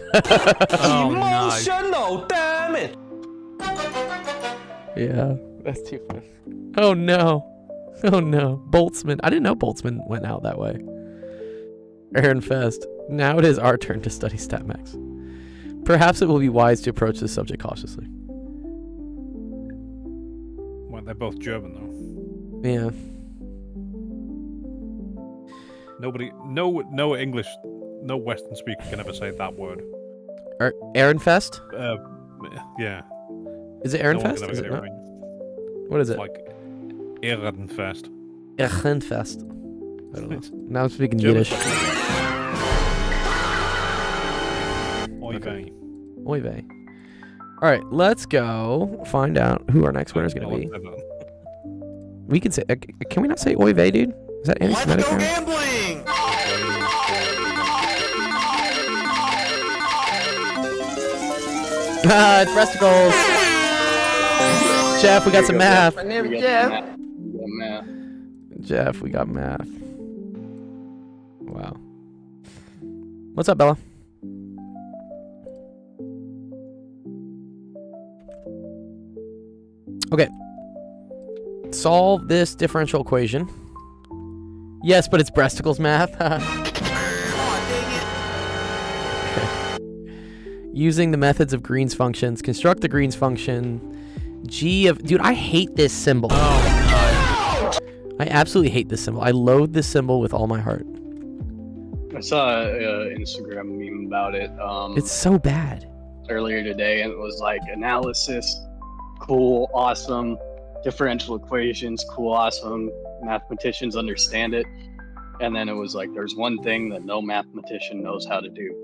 Oh, Emotional, damn it! Yeah, that's too funny. Oh no. Boltzmann. I didn't know Boltzmann went out that way. Ehrenfest. Now it is our turn to study StatMechs. Perhaps it will be wise to approach this subject cautiously. Well, they're both German, though. Yeah. No English, no Western speaker can ever say that word. Ehrenfest? Yeah. Is it No one Ehrenfest? can ever Is get it it not? right. What is It's it? like Ehrenfest. Ehrenfest. I don't know. Now I'm speaking German. Yiddish. Oy Okay. vey. Oy vey. All right, let's go find out who our next winner is going to be. We can say, can we not say oy vey, dude? Is that anti-Semitic? Let's go gambling! Ah, it's breasticles. Jeff, we got some math. My name is Jeff. Math. Jeff, we got math. Wow. What's up, Bella? Okay. Solve this differential equation. Yes, but it's breasticles math. Using the methods of Green's functions, construct the Green's function. G of... Dude, I hate this symbol. Oh, I absolutely hate this symbol. I loathe this symbol with all my heart. I saw an Instagram meme about it. It's so bad. Earlier today, and it was like analysis, cool, awesome. Differential equations, cool, awesome. Mathematicians understand it. And then it was like, there's one thing that no mathematician knows how to do.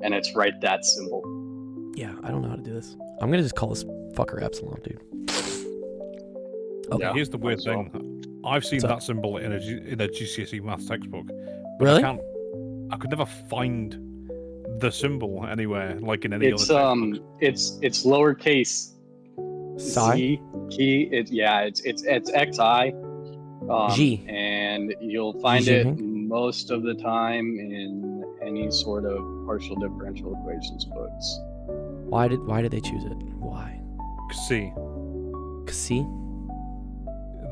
And it's write that symbol. Yeah, I don't know how to do this. I'm gonna just call this fucker epsilon, dude. Okay, Yeah. here's the weird thing. I've seen that symbol in a GCSE maths textbook. But Really? I could never find the symbol anywhere, like in any It's other textbook. it's lowercase Psi? c key. It's xi. G. And you'll find G, it mhm. most of the time in any sort of partial differential equations books. Why did they choose it? Why? C. See?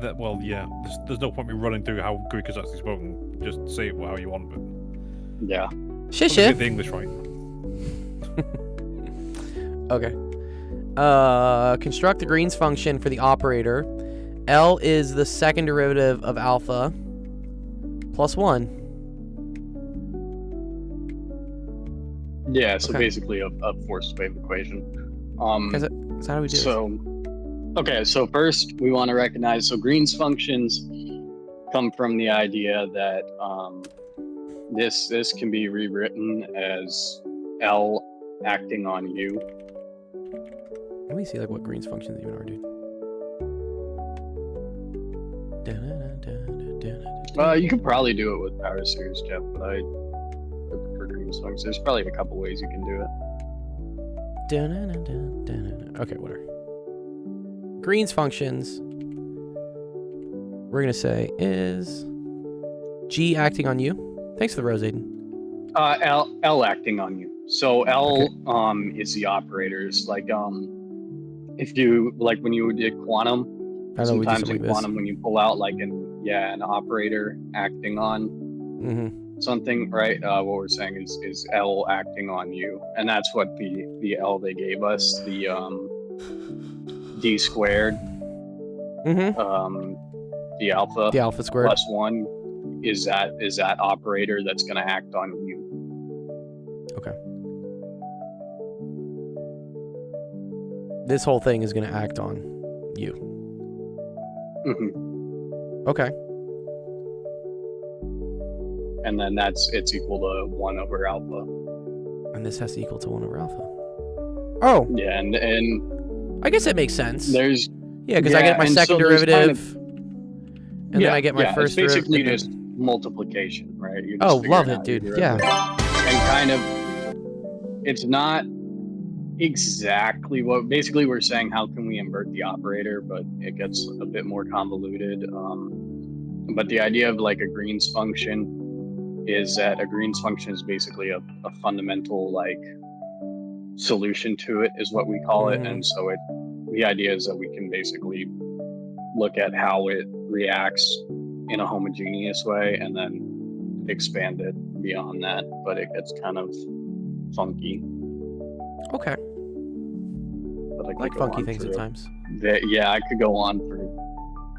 That, well, yeah. There's no point me running through how Greek is actually spoken. Just say it how you want, but Yeah. Shish. get the English right. Okay. Construct the Green's function for the operator. L is the second derivative of alpha plus 1. Yeah, so Okay. basically a forced wave equation. So how do we do this? Okay, so first we want to recognize, so Green's functions come from the idea that this can be rewritten as L acting on U. Let me see like what Green's functions even are, dude. You could probably do it with power series, Jeff, but I prefer Green's functions. There's probably a couple ways you can do it. Okay, whatever. Green's functions, we're gonna say is G acting on U. Thanks for the rose, Aiden. L acting on you. So L is the operators. Like if you like when you did quantum, I know we do sometimes something in like this. quantum when you pull out like an operator acting on something, right? What we're saying is L acting on you, and that's what the L they gave us, the D squared, the alpha The alpha squared. plus 1 is that operator that's going to act on you. Okay. This whole thing is gonna act on you. Mhm. Okay. And then it's equal to 1 over alpha. And this has to equal to 1 over alpha. Oh, Yeah, and I guess that makes sense. there's Yeah, because I yeah, get my and so second there's kind derivative, and then I get my first it's basically derivative. just multiplication, right? You're Oh, just love figuring it, out dude. your Yeah. derivative. And kind of, it's not exactly what, basically we're saying how can we invert the operator, but it gets a bit more convoluted. But the idea of like a Green's function is that a Green's function is basically a fundamental like solution to it is what we call it. And so the idea is that we can basically look at how it reacts in a homogeneous way and then expand it beyond that, but it gets kind of funky. Okay. But I like funky things at times. Yeah, I could go on for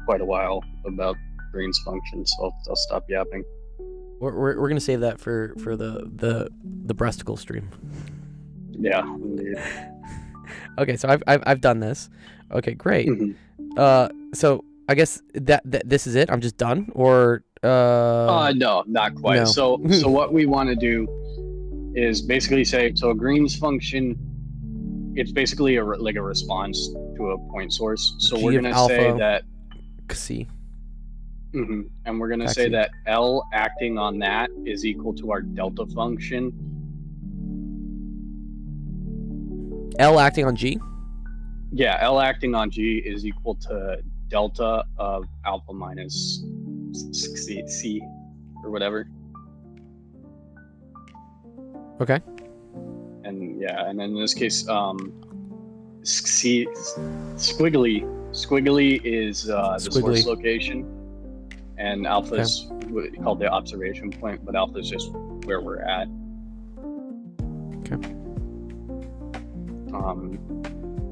quite a while about Green's functions, so I'll stop yapping. We're gonna save that for the breasticle stream. Yeah, indeed. Okay, so I've done this. Okay, great. Mhm. So I guess that this is it. I'm just done, or No, not quite. no. So what we want to do is basically say, so a Green's function, it's basically like a response to a point source. So G we're of going to say alpha. that, C. and we're going to Back say C. that L acting on that is equal to our delta function. L acting on G. Yeah, L acting on G is equal to delta of alpha minus C or whatever. Okay. And yeah, and in this case, squiggly is the source location, and alpha is called the observation point, but alpha is just where we're at. Okay.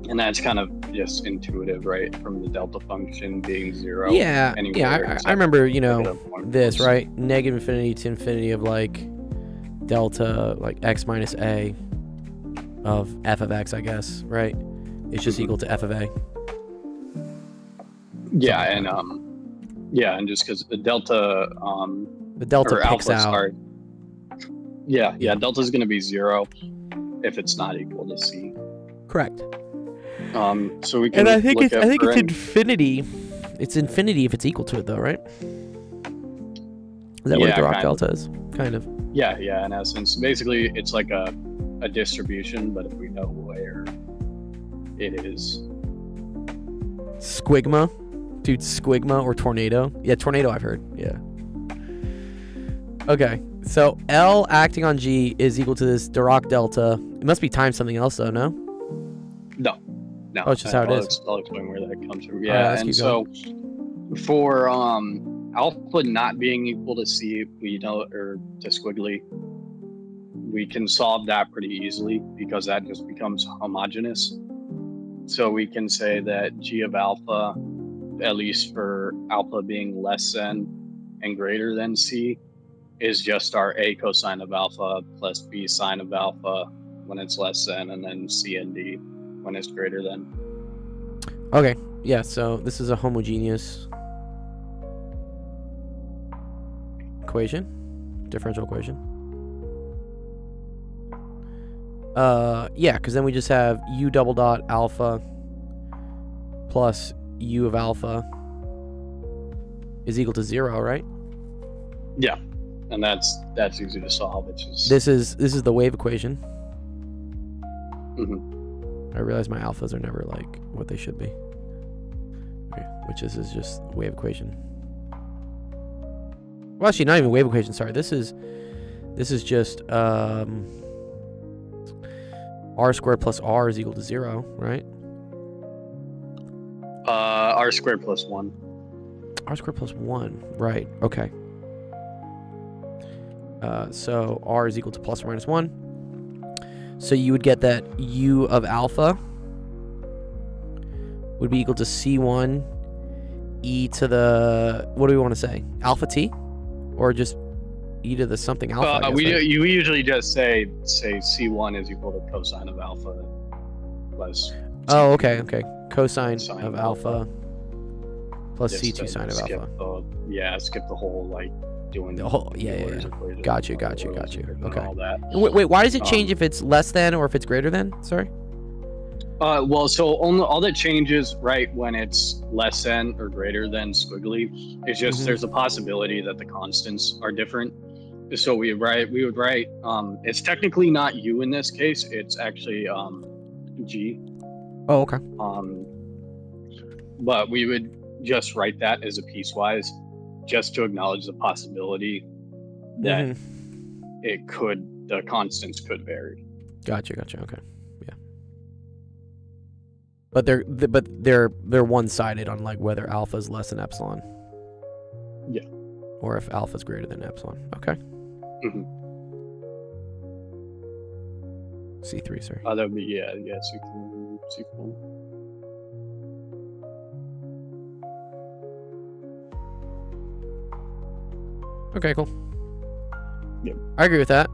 And that's kind of just intuitive, right? From the delta function being 0. Yeah, I remember, this, right? Negative infinity to infinity of like delta, like x minus a of f of x, I guess, right? It's just equal to f of a. Yeah, and and just because the delta picks alpha, out. Sorry. Yeah, delta is going to be 0 if it's not equal to c. Correct. So we can. And I think it's infinity. It's infinity if it's equal to it, though, right? Is that what a Dirac delta is? Kind of. Yeah, in essence, basically, it's like a distribution, but if we know where it is. Squigma, dude, squigma or tornado. Yeah, tornado. I've heard. Yeah. Okay, so L acting on G is equal to this Dirac delta. It must be times something else, though, no? No. Oh, it's just how it is. I'll explain where that comes from. Yeah, and so for alpha not being equal to C, or to squiggly, we can solve that pretty easily because that just becomes homogeneous. So we can say that G of alpha, at least for alpha being less than and greater than C, is just our A cosine of alpha plus B sine of alpha when it's less than, and then C and D when it's greater than. Okay, yeah, so this is a homogeneous equation, differential equation. Yeah, because then we just have u double dot alpha plus u of alpha is equal to 0, right? Yeah, and that's easy to solve. It's just this is the wave equation. Mm-hmm. I realize my alphas are never like what they should be. Okay, which is just wave equation. Well, actually, not even wave equation. Sorry, this is just r squared plus r is equal to 0, right? R squared plus 1. R squared plus 1, right? Okay. So r is equal to plus or minus 1. So you would get that u of alpha would be equal to C1 e to the, what do we want to say? Alpha t? Or just e to the something alpha? I guess, you usually just say C1 is equal to cosine of alpha plus. Oh, okay. Cosine of alpha plus C2 sine of alpha. Skip the whole doing the whole Got you. Okay. All that. Wait, why does it change if it's less than or if it's greater than? Sorry. Well, so all that changes right when it's less than or greater than squiggly is just there's a possibility that the constants are different. So we would write it's technically not u in this case, it's actually G. Oh, okay. But we would just write that as a piecewise, just to acknowledge the possibility that the constants could vary. Gotcha. Okay. Yeah. But they're one-sided on whether alpha is less than epsilon. Yeah. Or if alpha is greater than epsilon. Okay. C3, sorry. That would be C3, C4. Okay, cool. Yep. I agree with that.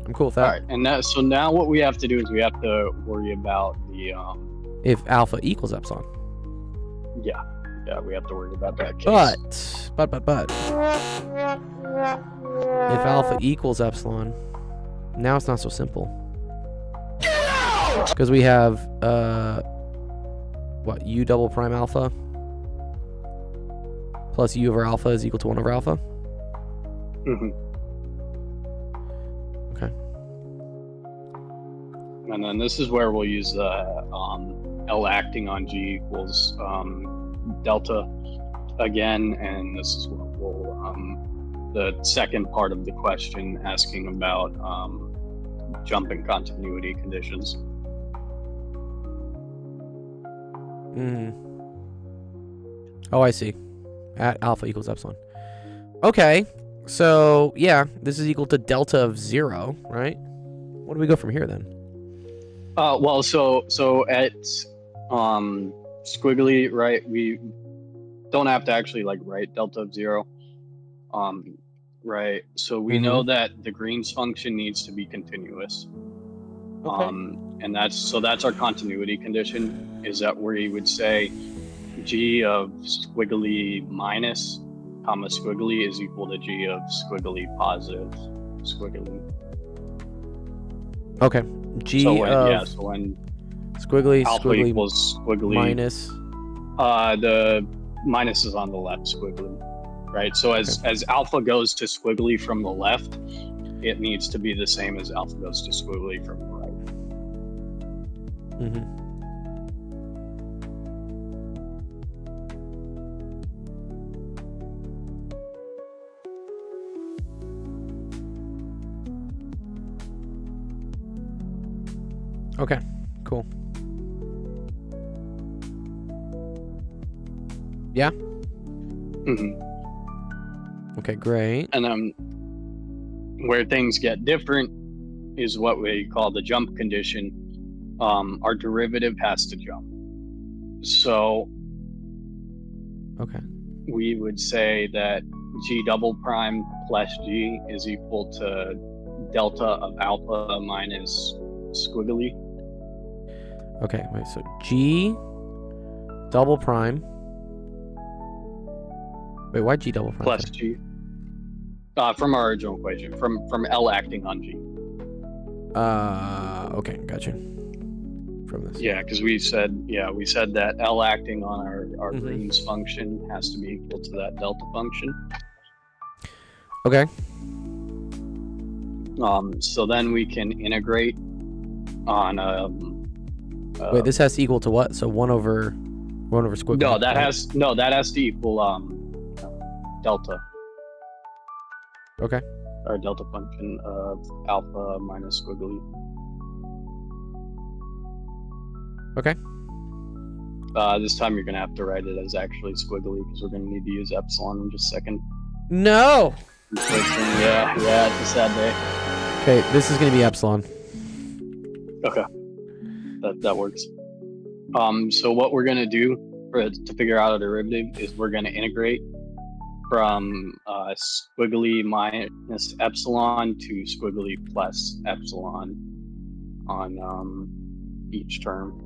I'm cool with that. All right, and so now what we have to do is we have to worry about the if alpha equals epsilon. Yeah, we have to worry about that case. But if alpha equals epsilon, Now it's not so simple. Because we have, what, u double prime alpha plus u over alpha is equal to 1 over alpha? Mm-hmm. Okay. And then this is where we'll use L acting on G equals delta again, and this is what we'll the second part of the question asking about jump and continuity conditions. Oh, I see. At alpha equals epsilon. Okay, so yeah, this is equal to delta of 0, right? What do we go from here then? Well, so at squiggly, right? We don't have to actually like write delta of 0, right? So we know that the Green's function needs to be continuous. Okay. And that's our continuity condition, is that where you would say g of squiggly minus comma squiggly is equal to g of squiggly positive squiggly. Okay. G So when, of so when squiggly alpha squiggly equals squiggly minus. the minus is on the left squiggly, right? So as alpha goes to squiggly from the left, it needs to be the same as alpha goes to squiggly from the right. Okay, cool. Yeah? Okay, great. And then where things get different is what we call the jump condition. Our derivative has to jump. So Okay. we would say that g double prime plus g is equal to delta of alpha minus squiggly. Okay, wait, so G double prime. Wait, why G double prime? Plus g. From our original equation, from L acting on g. Okay, gotcha. From this. Yeah, because we said that L acting on our Green's function has to be equal to that delta function. Okay. So then we can integrate on wait, this has to equal to what? So 1 over squiggly. no, that has to equal delta. Okay. Our delta function of alpha minus squiggly. Okay. This time you're gonna have to write it as actually squiggly because we're gonna need to use epsilon in just a second. No. Yeah, it's a sad day. Okay, this is gonna be epsilon. Okay, that works. So what we're gonna do to figure out a derivative is we're gonna integrate from squiggly minus epsilon to squiggly plus epsilon on each term.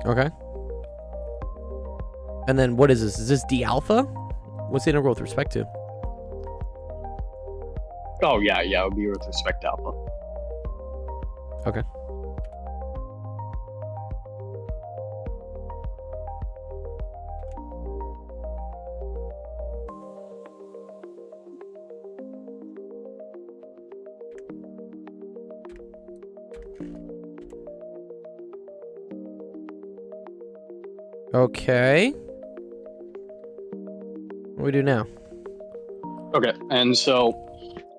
Okay. And then what is this? Is this d alpha? What's the integral with respect to? Oh yeah, it would be with respect to alpha. Okay. Okay. What do we do now? Okay, and so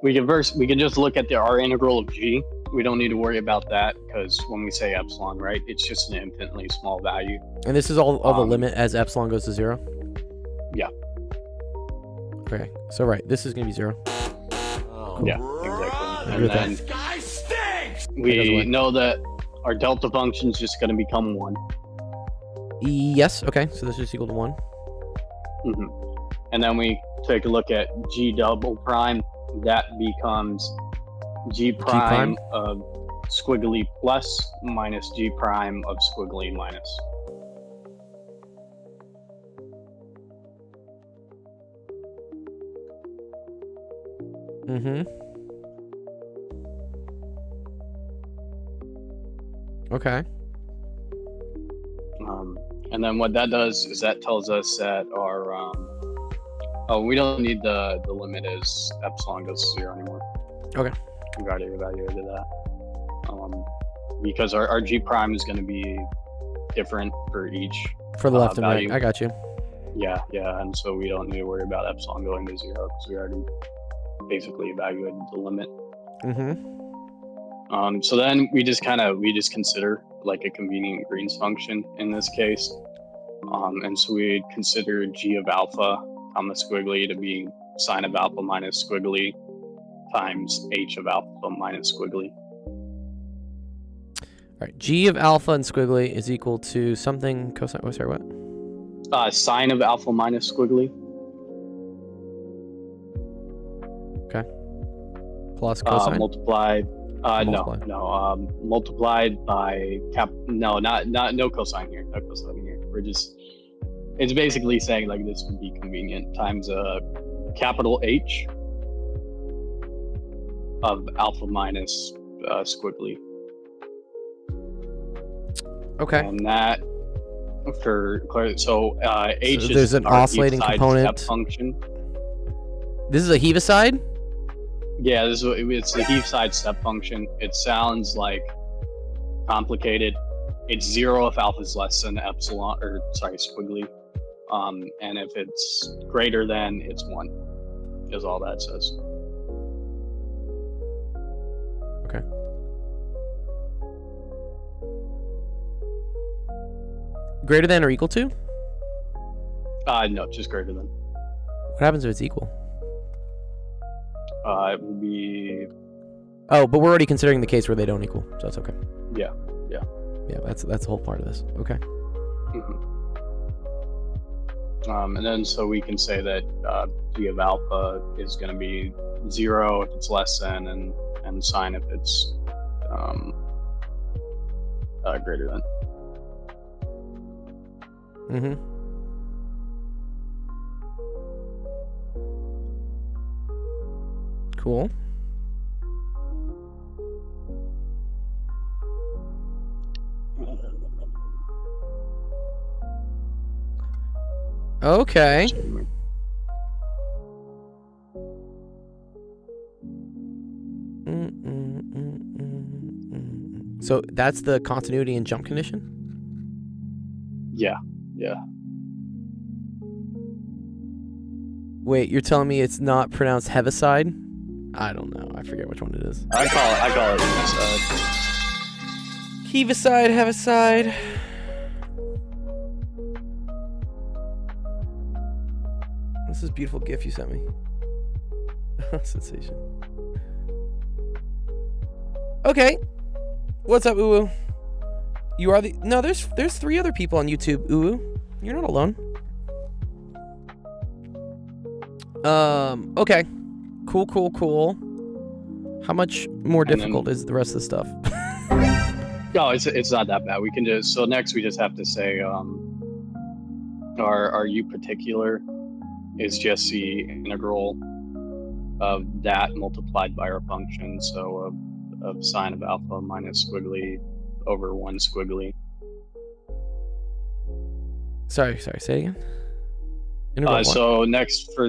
we can just look at our integral of g. We don't need to worry about that because when we say epsilon, right, it's just an infinitely small value. And this is all the limit as epsilon goes to 0? Yeah. Okay, so right, this is going to be 0. Cool. Yeah, exactly. And then This guy stinks! we know that our delta function is just going to become 1. Yes, okay, so this is equal to 1. And then we take a look at g double prime. That becomes G prime of squiggly plus minus G prime of squiggly minus. Mm-hmm. Okay. And then what that does is that tells us that our oh, we don't need the limit as epsilon goes to 0 anymore. Okay. We've already evaluated that. Because our G prime is going to be different for each For the left and value. right. I got you. Yeah, and so we don't need to worry about epsilon going to 0 because we already basically evaluated the limit. Mm-hmm. So then we just consider like a convenient Green's function in this case. And so we consider G of alpha, comma squiggly to be sine of alpha minus squiggly times H of alpha minus squiggly. All right. G of alpha and squiggly is equal to something cosine. Oh, sorry, what? Sine of alpha minus squiggly. Okay. Plus cosine. Multiplied. Multiplied. No. Multiplied by cap. No, no cosine here. No cosine here. We're just. It's basically saying like this would be convenient times capital H of alpha minus squiggly. Okay. And that H So is there's an our oscillating Heaviside component. step function. This is a Heaviside? Yeah, it's the Heaviside step function. It sounds like complicated. It's 0 if alpha is less than epsilon, or sorry, squiggly. And if it's greater than, it's 1, is all that says. Okay. Greater than or equal to? No, just greater than. What happens if it's equal? It would be. Oh, but we're already considering the case where they don't equal, so that's okay. Yeah. Yeah, that's the whole part of this. Okay. Mm-hmm. And then so we can say that G of alpha is going to be 0 if it's less than, and sine if it's greater than. Mm-hmm. Cool. Okay. So that's the continuity and jump condition? Yeah. Wait, you're telling me it's not pronounced Heaviside? I don't know. I forget which one it is. I call it Heaviside, Heaviside. What's this beautiful GIF you sent me? Sensation. Okay. What's up, Uwu? You are the... No, there's 3 other people on YouTube, Uwu. You're not alone. Okay. Cool. How much more difficult is the rest of the stuff? No, it's not that bad. We can just, so next we just have to say our U particular is just the integral of that multiplied by our function, so of sine of alpha minus squiggly over 1 squiggly. Sorry, say it again. Integral what? So next for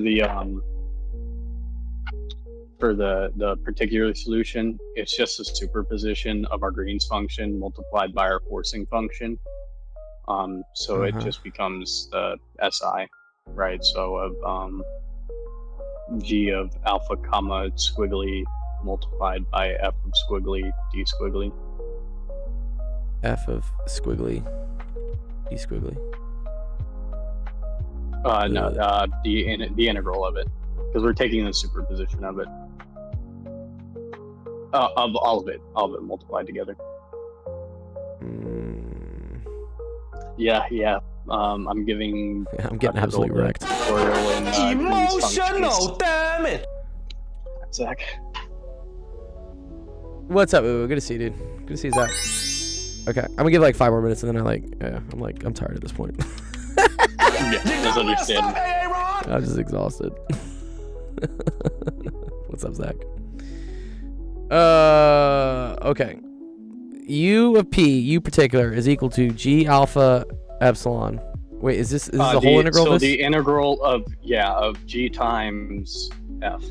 the particular solution, it's just a superposition of our Green's function multiplied by our forcing function. So it just becomes the SI, right? So of G of alpha comma squiggly multiplied by F of squiggly D squiggly. F of squiggly D squiggly. No, the integral of it, because we're taking the superposition of it. Of all of it multiplied together. Yeah. I'm getting absolutely wrecked. Emotional, damn it! Zach. What's up, Ooh? Good to see you, dude. Good to see you, Zach. Okay, I'm gonna give like 5 more minutes, and then I'm tired at this point. Yeah, that's understandable. I'm just exhausted. What's up, Zach? Okay. U of P, U particular, is equal to G alpha epsilon. Wait, is this the whole integral? So the integral of G times F.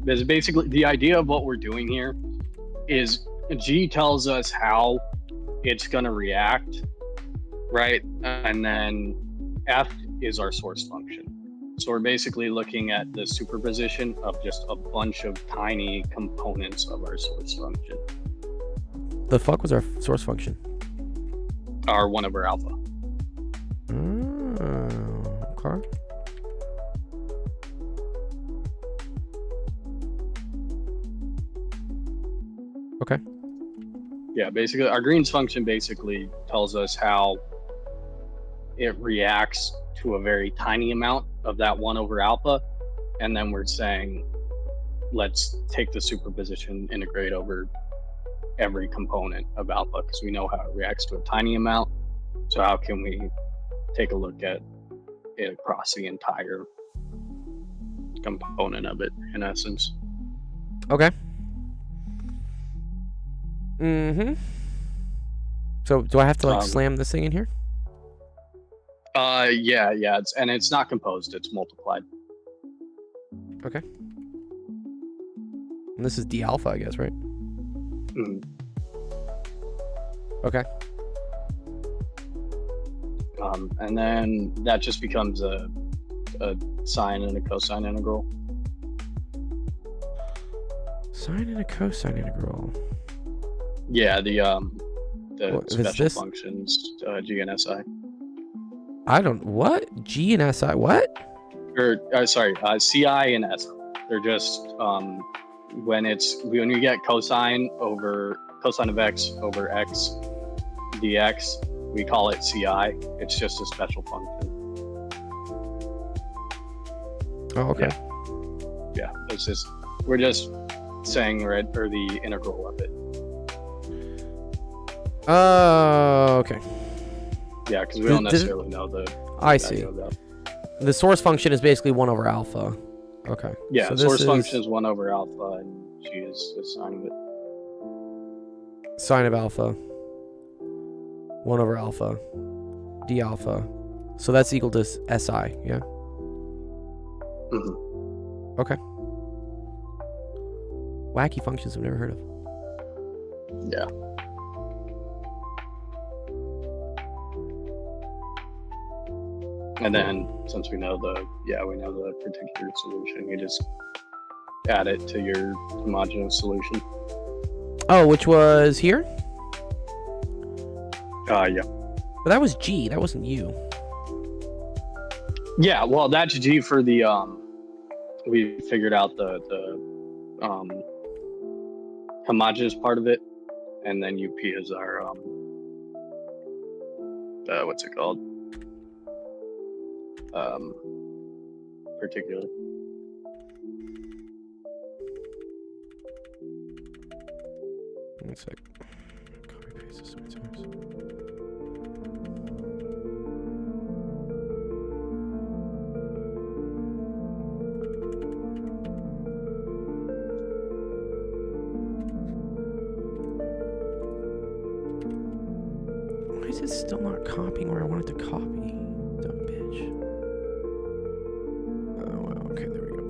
There's basically the idea of what we're doing here is G tells us how it's gonna react, right? And then F is our source function. So we're basically looking at the superposition of just a bunch of tiny components of our source function. The fuck was our source function? Our 1 over alpha. Okay. Okay. Yeah, basically our Green's function basically tells us how it reacts to a very tiny amount of that 1 over alpha, and then we're saying let's take the superposition, integrate over every component of alpha because we know how it reacts to a tiny amount. So how can we take a look at it across the entire component of it, in essence? Okay. Mm-hmm. So do I have to slam this thing in here? Yeah, it's not composed, it's multiplied. Okay. And this is d alpha, I guess, right? Mm-hmm. Okay. And then that just becomes a sine and a cosine integral. Sine and a cosine integral. Yeah, the What, special functions, G and SI. I don't, what? G and SI, what? Or sorry, CI and SI. They're just when you get cosine of x over x dx, we call it CI. It's just a special function. Oh, okay. Yeah, it's just we're just saying or the integral of it. Okay. Yeah, because we don't necessarily know the. I see. The source function is basically 1 over alpha. Okay. Yeah, so source function is 1 over alpha, and G is the sine of it. Sine of alpha. 1 over alpha. D alpha. So that's equal to SI, yeah? Mm-hmm. Okay. Wacky functions I've never heard of. Yeah. And then since we know the particular solution, you just add it to your homogeneous solution. Oh, which was here? Yeah. But that was G, that wasn't U. Yeah, well that's G for the we figured out the homogeneous part of it, and then UP is our what's it called? Particular. One sec. Copy paste this many times. Why is it still not copying where I want it to copy? Dumb bitch. Oh, well, okay, there we go.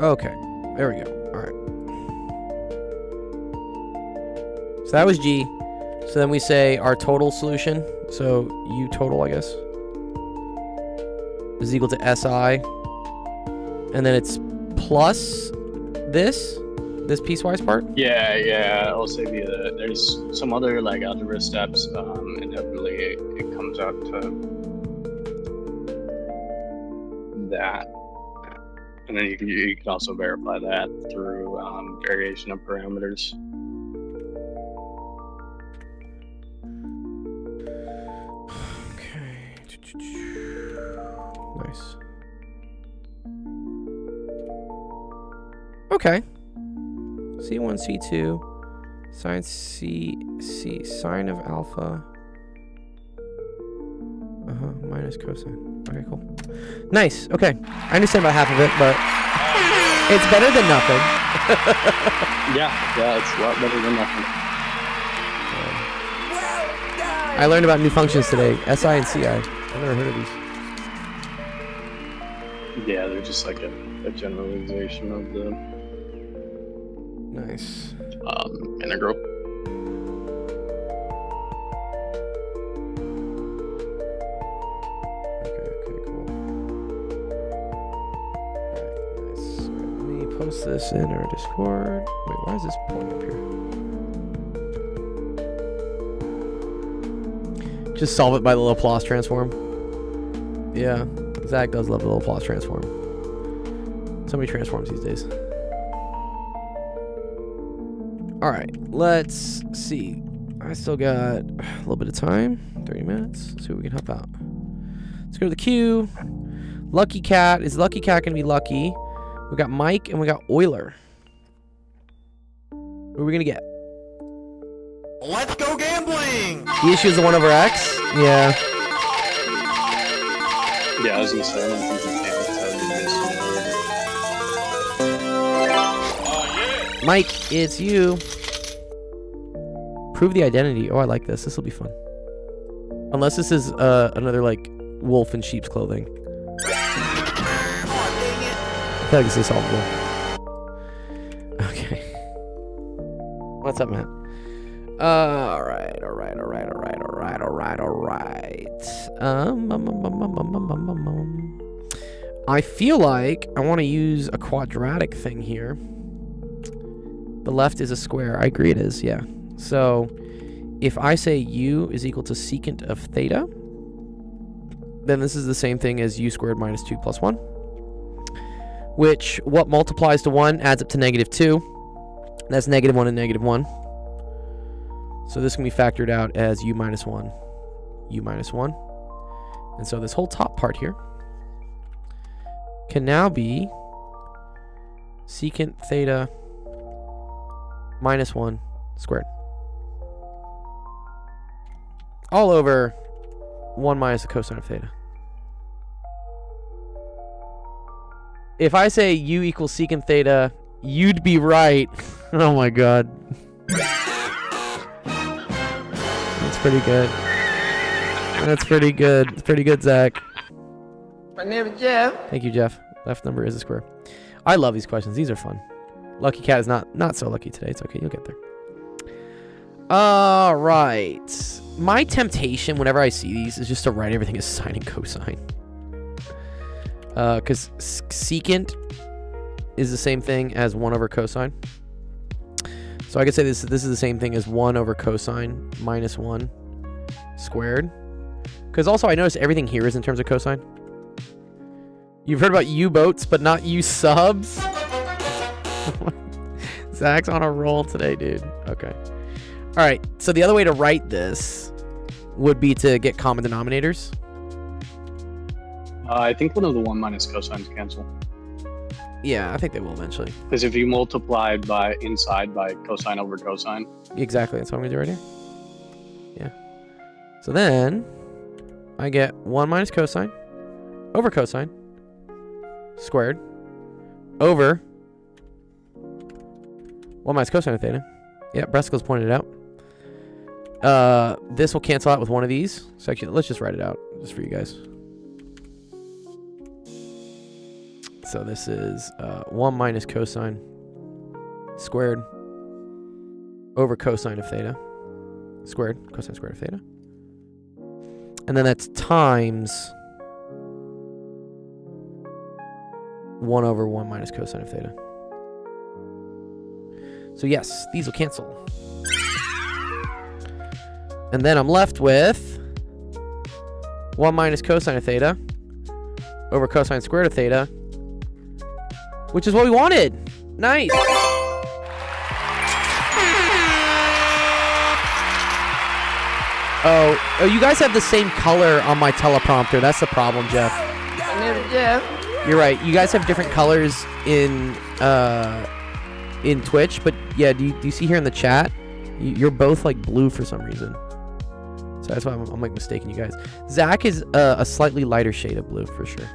Okay, there we go. All right. So that was G. So then we say our total solution. So U total, I guess, is equal to SI. And then it's plus this piecewise part? Yeah. I'll say there's some other like algebra steps, and definitely it comes out to that. And then you can also verify that through variation of parameters. Okay. Nice. Okay. C1, C2, Sine C sine of alpha. Minus cosine. Okay, cool. Nice. Okay, I understand about half of it, but it's better than nothing. Yeah, it's a lot better than nothing. I learned about new functions today. SI and CI. I've never heard of these. Yeah, they're just like a generalization of the Nice. integral. Okay, cool. Alright, nice. Alright, let me post this in our Discord. Wait, why is this pulling up here? Just solve it by the Laplace transform. Yeah, Zach does love the Laplace transform. So many transforms these days. Alright, let's see. I still got a little bit of time. 30 minutes. Let's see what we can help out. Let's go to the queue. Lucky Cat. Is Lucky Cat going to be lucky? We got Mike and we got Euler. What are we going to get? Let's go gambling! The issue is the 1 over x? Yeah. Yeah, I was gonna say, I don't think you can. Mike, it's you. Prove the identity. Oh, I like this. This will be fun. Unless this is another, like, wolf in sheep's clothing. I feel like this is solvable. Okay. What's up, Matt? Alright. I feel like I want to use a quadratic thing here. The left is a square. I agree it is, yeah. So if I say u is equal to secant of theta, then this is the same thing as u squared minus 2 plus 1. Which, what multiplies to 1 adds up to negative 2. That's negative 1 and negative 1. So this can be factored out as u minus 1, u minus 1. And so this whole top part here can now be secant theta minus 1 squared. All over 1 minus the cosine of theta. If I say u equals secant theta, you'd be right. Oh my god. That's pretty good. That's pretty good. It's pretty good, Zach. My name is Jeff. Thank you, Jeff. Left number is a square. I love these questions. These are fun. Lucky Cat is not so lucky today. It's okay. You'll get there. All right. My temptation whenever I see these is just to write everything as sine and cosine. Because secant is the same thing as 1 over cosine. So I could say this is the same thing as 1 over cosine minus 1 squared. Because also I notice everything here is in terms of cosine. You've heard about U-boats, but not U-subs? Zach's on a roll today, dude. Okay. All right. So the other way to write this would be to get common denominators. I think one of the 1 minus cosines cancel. Yeah, I think they will eventually. Because if you multiply by inside by cosine over cosine. Exactly. That's what I'm going to do right here. Yeah. So then I get 1 minus cosine over cosine squared over 1 minus cosine of theta. Yeah, Bresco's pointed it out. This will cancel out with one of these. So actually, let's just write it out just for you guys. So this is 1 minus cosine squared over cosine of theta squared, cosine squared of theta. And then that's times 1 over 1 minus cosine of theta. So yes, these will cancel. And then I'm left with 1 minus cosine of theta over cosine squared of theta, which is what we wanted. Nice. Oh, you guys have the same color on my teleprompter. That's the problem, Jeff. My name is Jeff. You're right. You guys have different colors in Twitch, but yeah, do you see here in the chat? You're both like blue for some reason. So that's why I'm like mistaking you guys. Zach is a slightly lighter shade of blue for sure.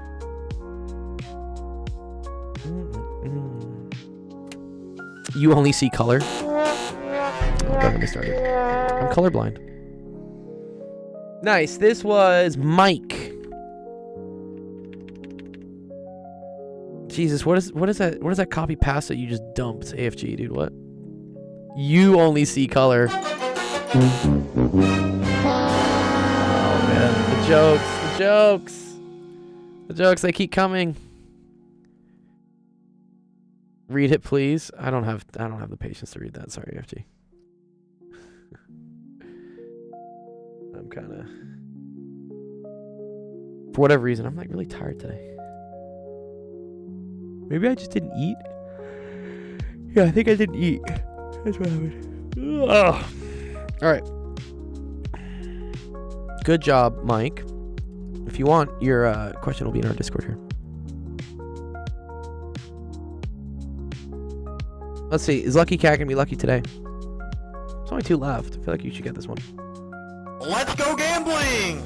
You only see color? Oh, don't get me started. I'm colorblind. Nice. This was Mike. Jesus, what is that copy paste that you just dumped? AFG, dude, what? You only see color. Oh man, the jokes, they keep coming. Read it, please. I don't have the patience to read that. Sorry, AFG. I'm kind of, for whatever reason, I'm like really tired today. Maybe I just didn't eat. Yeah, I think I didn't eat. That's what happened. Ugh. All right. Good job, Mike. If you want, your question will be in our Discord here. Let's see. Is Lucky Cat gonna be lucky today? There's only 2 left. I feel like you should get this one. Let's go gambling!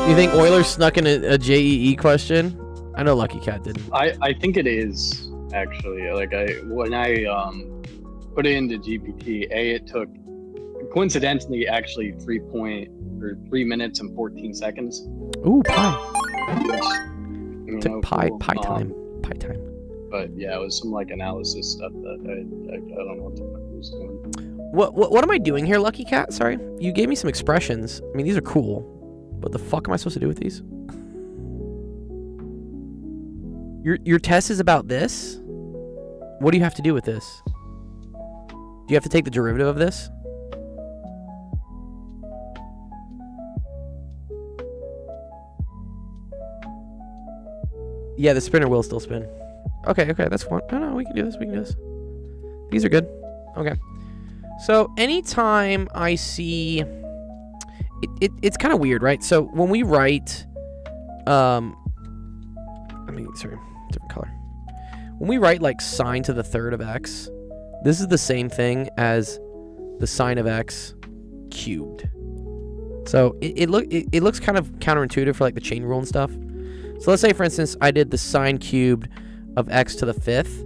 You think Euler snuck in a JEE question? I know Lucky Cat didn't. I think it is actually. Like when I put it into GPT, it took coincidentally actually 3 minutes and 14 seconds. Ooh, pi. Took pi cool. time. Pi time. But yeah, it was some like analysis stuff that I don't know what the fuck I was doing. What am I doing here, Lucky Cat? Sorry, you gave me some expressions. I mean, these are cool. What the fuck am I supposed to do with these? Your test is about this? What do you have to do with this? Do you have to take the derivative of this? Yeah, the spinner will still spin. Okay, that's fine. No, we can do this. These are good. Okay. So anytime I see... It's kind of weird, right? So when we write... different color. When we write like sine to the third of x, this is the same thing as the sine of x cubed. So it looks kind of counterintuitive for like the chain rule and stuff. So let's say, for instance, I did the sine cubed of x to the 5th.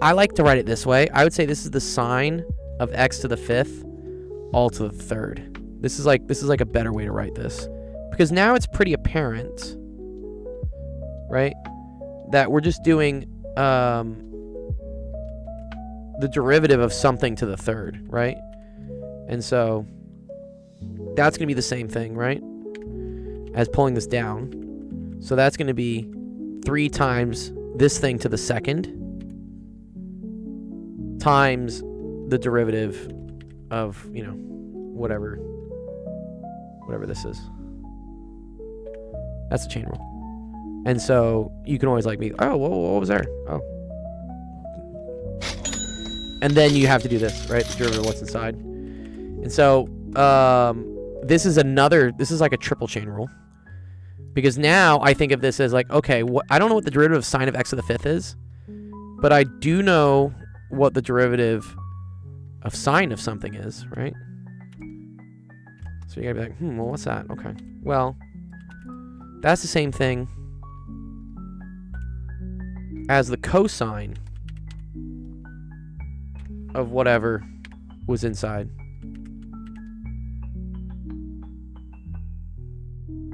I like to write it this way. I would say this is the sine of x to the 5th all to the 3rd. This is like a better way to write this, because now it's pretty apparent, right, that we're just doing the derivative of something to the 3rd, right? And so that's going to be the same thing, right, as pulling this down. So that's going to be 3 times this thing to the 2nd times the derivative of, whatever this is. That's the chain rule. And so you can always like be, oh, what was there? Oh. And then you have to do this, right? The derivative of what's inside. And so this is like a triple chain rule. Because now I think of this as like, okay, I don't know what the derivative of sine of x to the 5th is, but I do know what the derivative of sine of something is, right? So you gotta be like, well, what's that? Okay. Well, that's the same thing as the cosine of whatever was inside.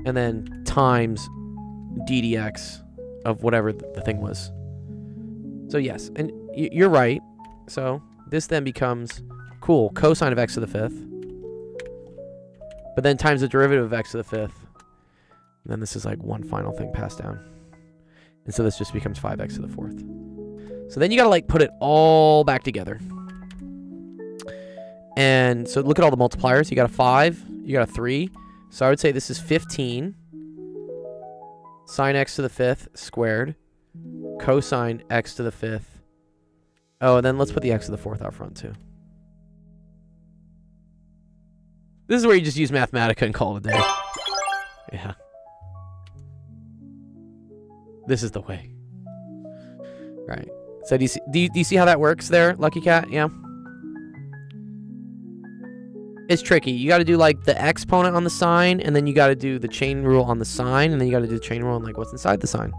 And then times ddx of whatever the thing was. So yes, and you're right. So this then becomes, cool, cosine of x to the 5th. But then times the derivative of x to the 5th. And then this is like one final thing passed down. And so this just becomes 5x to the 4th. So then you gotta like put it all back together. And so look at all the multipliers. You got a 5, you got a 3. So I would say this is 15 sine x to the 5th squared cosine x to the 5th. Oh, and then let's put the x to the 4th out front too. This is where you just use Mathematica and call it a day. Yeah. This is the way. Right. So do you see how that works there, Lucky Cat? Yeah. It's tricky. You got to do like the exponent on the sign, and then you got to do the chain rule on the sign, and then you got to do the chain rule on like what's inside the sign.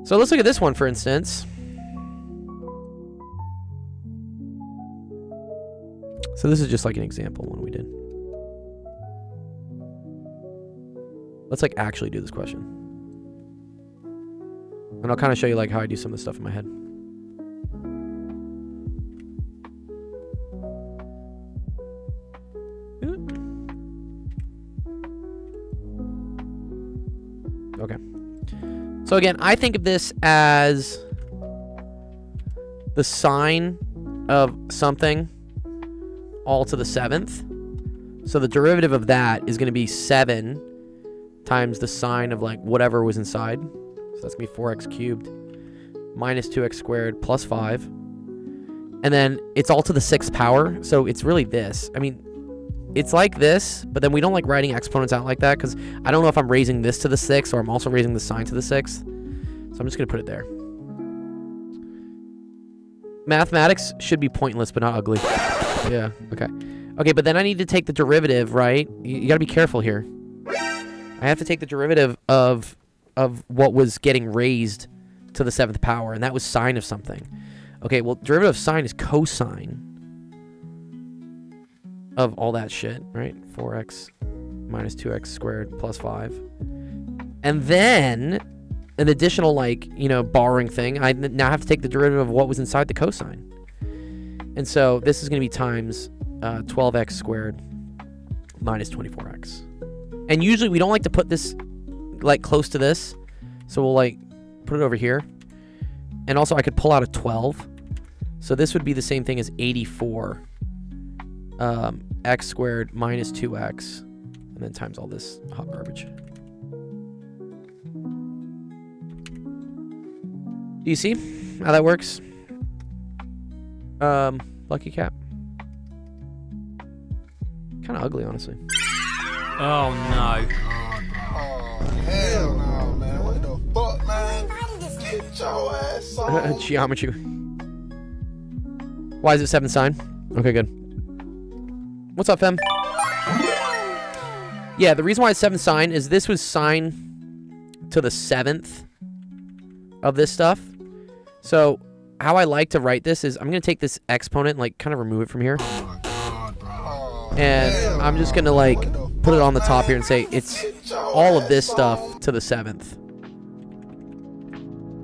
So let's look at this one, for instance. So this is just like an example one we did. Let's like actually do this question. And I'll kind of show you like how I do some of the stuff in my head. Okay. So again, I think of this as the sine of something all to the 7th. So the derivative of that is going to be 7 times the sine of like whatever was inside. So that's going to be 4x cubed minus 2x squared plus 5. And then it's all to the 6th power. So it's really this. I mean, it's like this, but then we don't like writing exponents out like that because I don't know if I'm raising this to the 6th or I'm also raising the sine to the 6th. So I'm just going to put it there. Mathematics should be pointless, but not ugly. Yeah, okay. Okay, but then I need to take the derivative, right? You got to be careful here. I have to take the derivative of what was getting raised to the 7th power, and that was sine of something. Okay, well, derivative of sine is cosine of all that shit, right? 4x minus 2x squared plus 5. And then an additional, like, you know, borrowing thing, I now have to take the derivative of what was inside the cosine. And so this is going to be times 12x squared minus 24x. And usually we don't like to put this, like, close to this. So we'll, like, put it over here. And also I could pull out a 12. So this would be the same thing as 84 x squared minus 2x. And then times all this hot garbage. Do you see how that works? Lucky Cat. Kind of ugly, honestly. Oh no. Oh, hell no, man. What the fuck, man? Get your ass on. Geometry. Why is it 7 sine? Okay, good. What's up, Fem? Yeah, the reason why it's 7 sine is this was sine to the 7th of this stuff. So how I like to write this is I'm going to take this exponent and like kind of remove it from here. Oh, God, bro. And I'm just going to like put it on the top here and say it's all of this stuff to the 7th.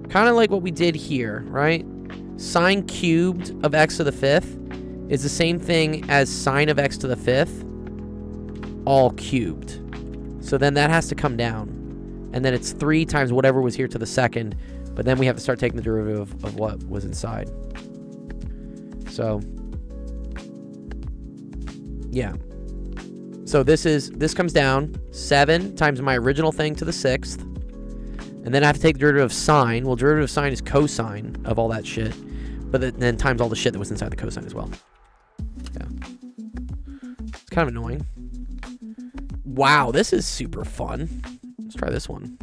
Kind of like what we did here, right? Sine cubed of x to the 5th is the same thing as sine of x to the 5th all cubed. So then that has to come down. And then it's 3 times whatever was here to the 2nd. But then we have to start taking the derivative of what was inside. So, yeah. So this comes down 7 times my original thing to the 6th. And then I have to take the derivative of sine. Well, derivative of sine is cosine of all that shit. But then times all the shit that was inside the cosine as well. Yeah. It's kind of annoying. Wow, this is super fun. Let's try this one.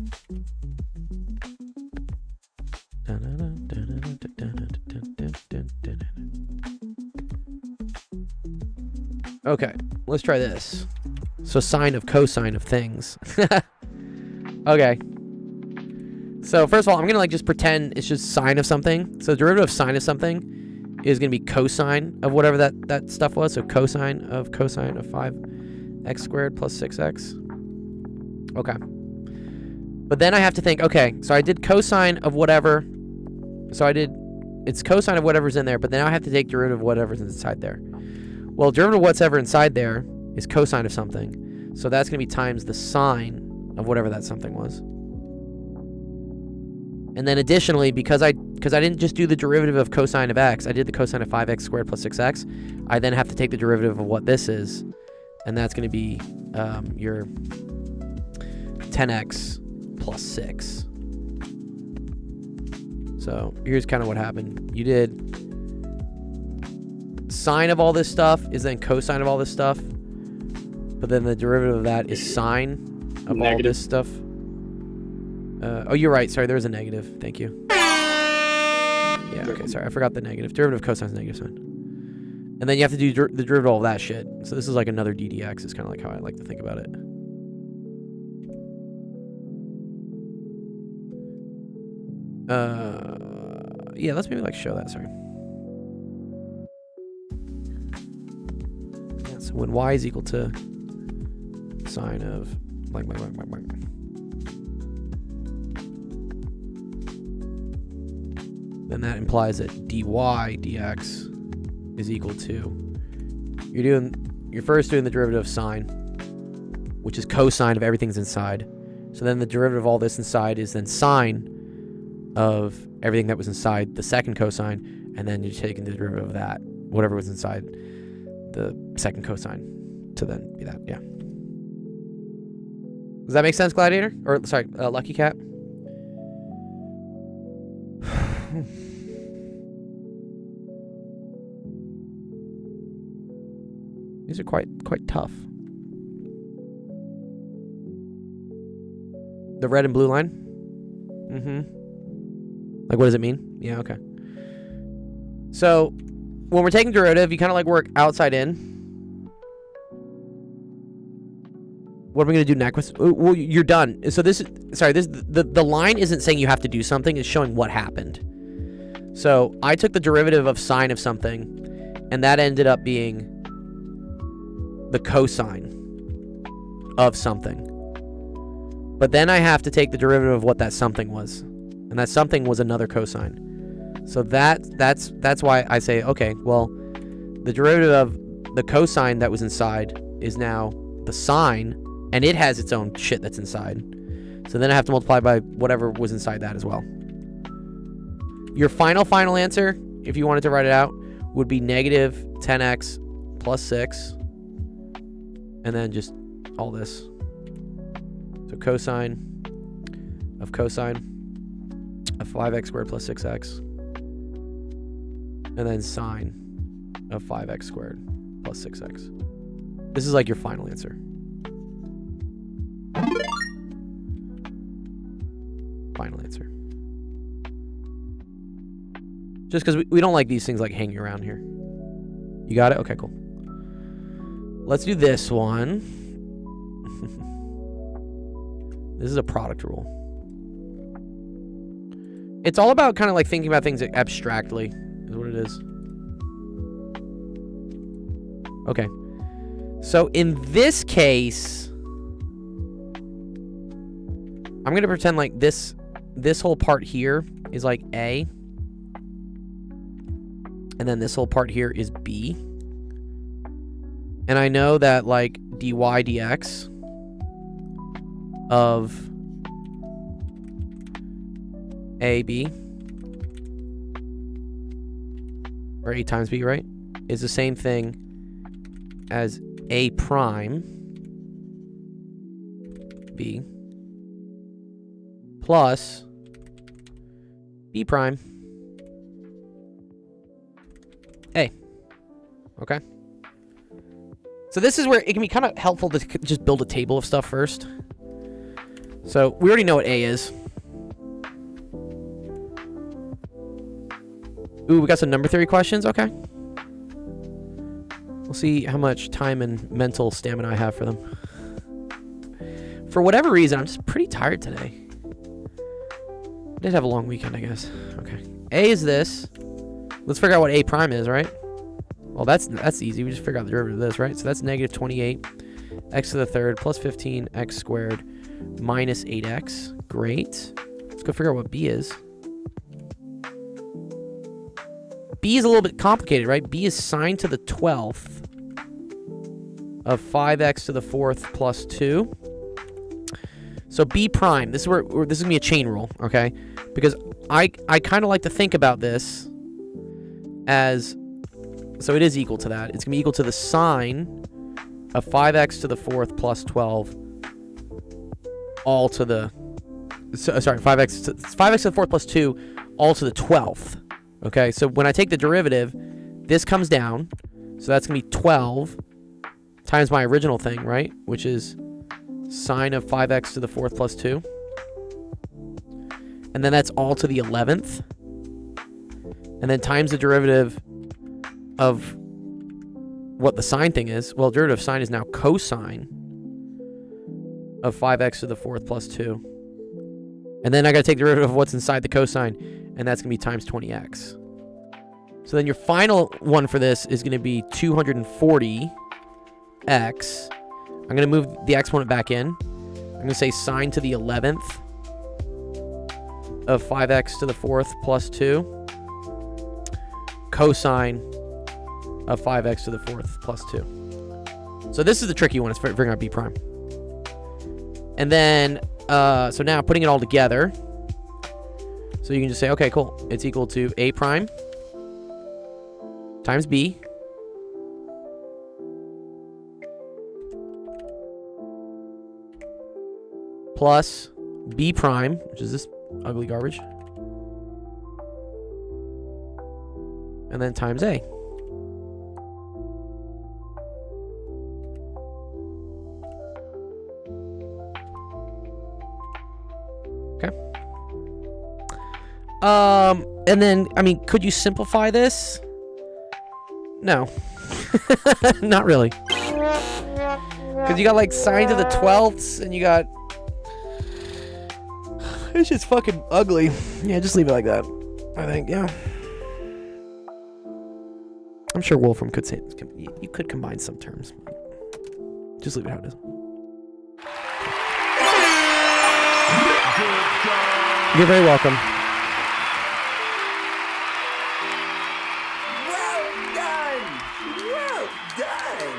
Okay, let's try this. So sine of cosine of things. Okay. So first of all, I'm gonna like just pretend it's just sine of something. So the derivative of sine of something is gonna be cosine of whatever that stuff was. So cosine of 5x squared plus 6x. Okay. But then I have to think, okay, so I did cosine of whatever. So it's cosine of whatever's in there, but then I have to take derivative of whatever's inside there. Well, derivative of whatever inside there is cosine of something. So that's going to be times the sine of whatever that something was. And then additionally, because I didn't just do the derivative of cosine of x, I did the cosine of 5x squared plus 6x, I then have to take the derivative of what this is. And that's going to be your 10x plus 6. So here's kind of what happened. You did sine of all this stuff is then cosine of all this stuff. But then the derivative of that is sine of all this stuff. Oh, you're right. Sorry, there was a negative. Thank you. Yeah, okay, sorry. I forgot the negative. Derivative of cosine is negative sign. And then you have to do the derivative of all that shit. So this is like another ddx. It's kind of like how I like to think about it. Yeah, let's maybe like show that, sorry. Yeah, so when y is equal to sine of then that implies that dy dx is equal to, you're first doing the derivative of sine, which is cosine of everything's inside. So then the derivative of all this inside is then sine of everything that was inside the second cosine, and then you're taking the derivative of that, whatever was inside the second cosine, to then be that, yeah. Does that make sense, Gladiator? Or, sorry, Lucky Cat? These are quite tough. The red and blue line? Mm-hmm. Like, what does it mean? Yeah, okay. So, when we're taking derivative, you kind of like work outside in. What are we going to do next? Well, you're done. So this is, sorry, the line isn't saying you have to do something. It's showing what happened. So, I took the derivative of sine of something, and that ended up being the cosine of something. But then I have to take the derivative of what that something was. And that something was another cosine. So that's why I say, okay, well, the derivative of the cosine that was inside is now the sine, and it has its own shit that's inside. So then I have to multiply by whatever was inside that as well. Your final answer, if you wanted to write it out, would be negative 10x plus 6. And then just all this. So cosine of 5x squared plus 6x. And then sine of 5x squared plus 6x. This is like your final answer. Final answer. Just because we don't like these things like hanging around here. You got it? Okay, cool. Let's do this one. This is a product rule. It's all about kind of like thinking about things abstractly, is what it is. Okay. So in this case, I'm going to pretend like this whole part here is like A. And then this whole part here is B. And I know that like dy dx of AB, or A times B, right, is the same thing as A prime B plus B prime A. Okay? So this is where it can be kind of helpful to just build a table of stuff first. So we already know what A is. Ooh, we got some number theory questions. Okay. We'll see how much time and mental stamina I have for them. For whatever reason, I'm just pretty tired today. I did have a long weekend, I guess. Okay. A is this. Let's figure out what A prime is, right? Well, that's easy. We just figure out the derivative of this, right? So that's negative 28 x to the third plus 15 x squared minus 8x. Great. Let's go figure out what B is. B is a little bit complicated, right? B is sine to the 12th of 5x to the 4th plus 2. So B prime, this is where this is going to be a chain rule, okay? Because I kind of like to think about this as, so it is equal to that. It's going to be equal to the sine of 5x to the 4th plus 12 all to the, sorry, 5x to the 4th plus 2 all to the 12th. Okay, so when I take the derivative, this comes down. So that's going to be 12 times my original thing, right? Which is sine of 5x to the 4th plus 2. And then that's all to the 11th. And then times the derivative of what the sine thing is. Well, derivative of sine is now cosine of 5x to the 4th plus 2. And then I got to take the derivative of what's inside the cosine, and that's going to be times 20x. So then your final one for this is going to be 240x. I'm going to move the exponent back in. I'm going to say sine to the 11th of 5x to the 4th plus 2. Cosine of 5x to the 4th plus 2. So this is the tricky one. It's figuring out b prime. And then, so now putting it all together. So you can just say, okay, cool. It's equal to a prime times b plus b prime, which is this ugly garbage, and then times a. Okay. And then, I mean, could you simplify this? No. Not really. Because you got like sine to the 12ths, and you got... It's just fucking ugly. Yeah, just leave it like that. I think, yeah. I'm sure Wolfram could say you could combine some terms. Just leave it how it is. You're very welcome. Well done! Well done!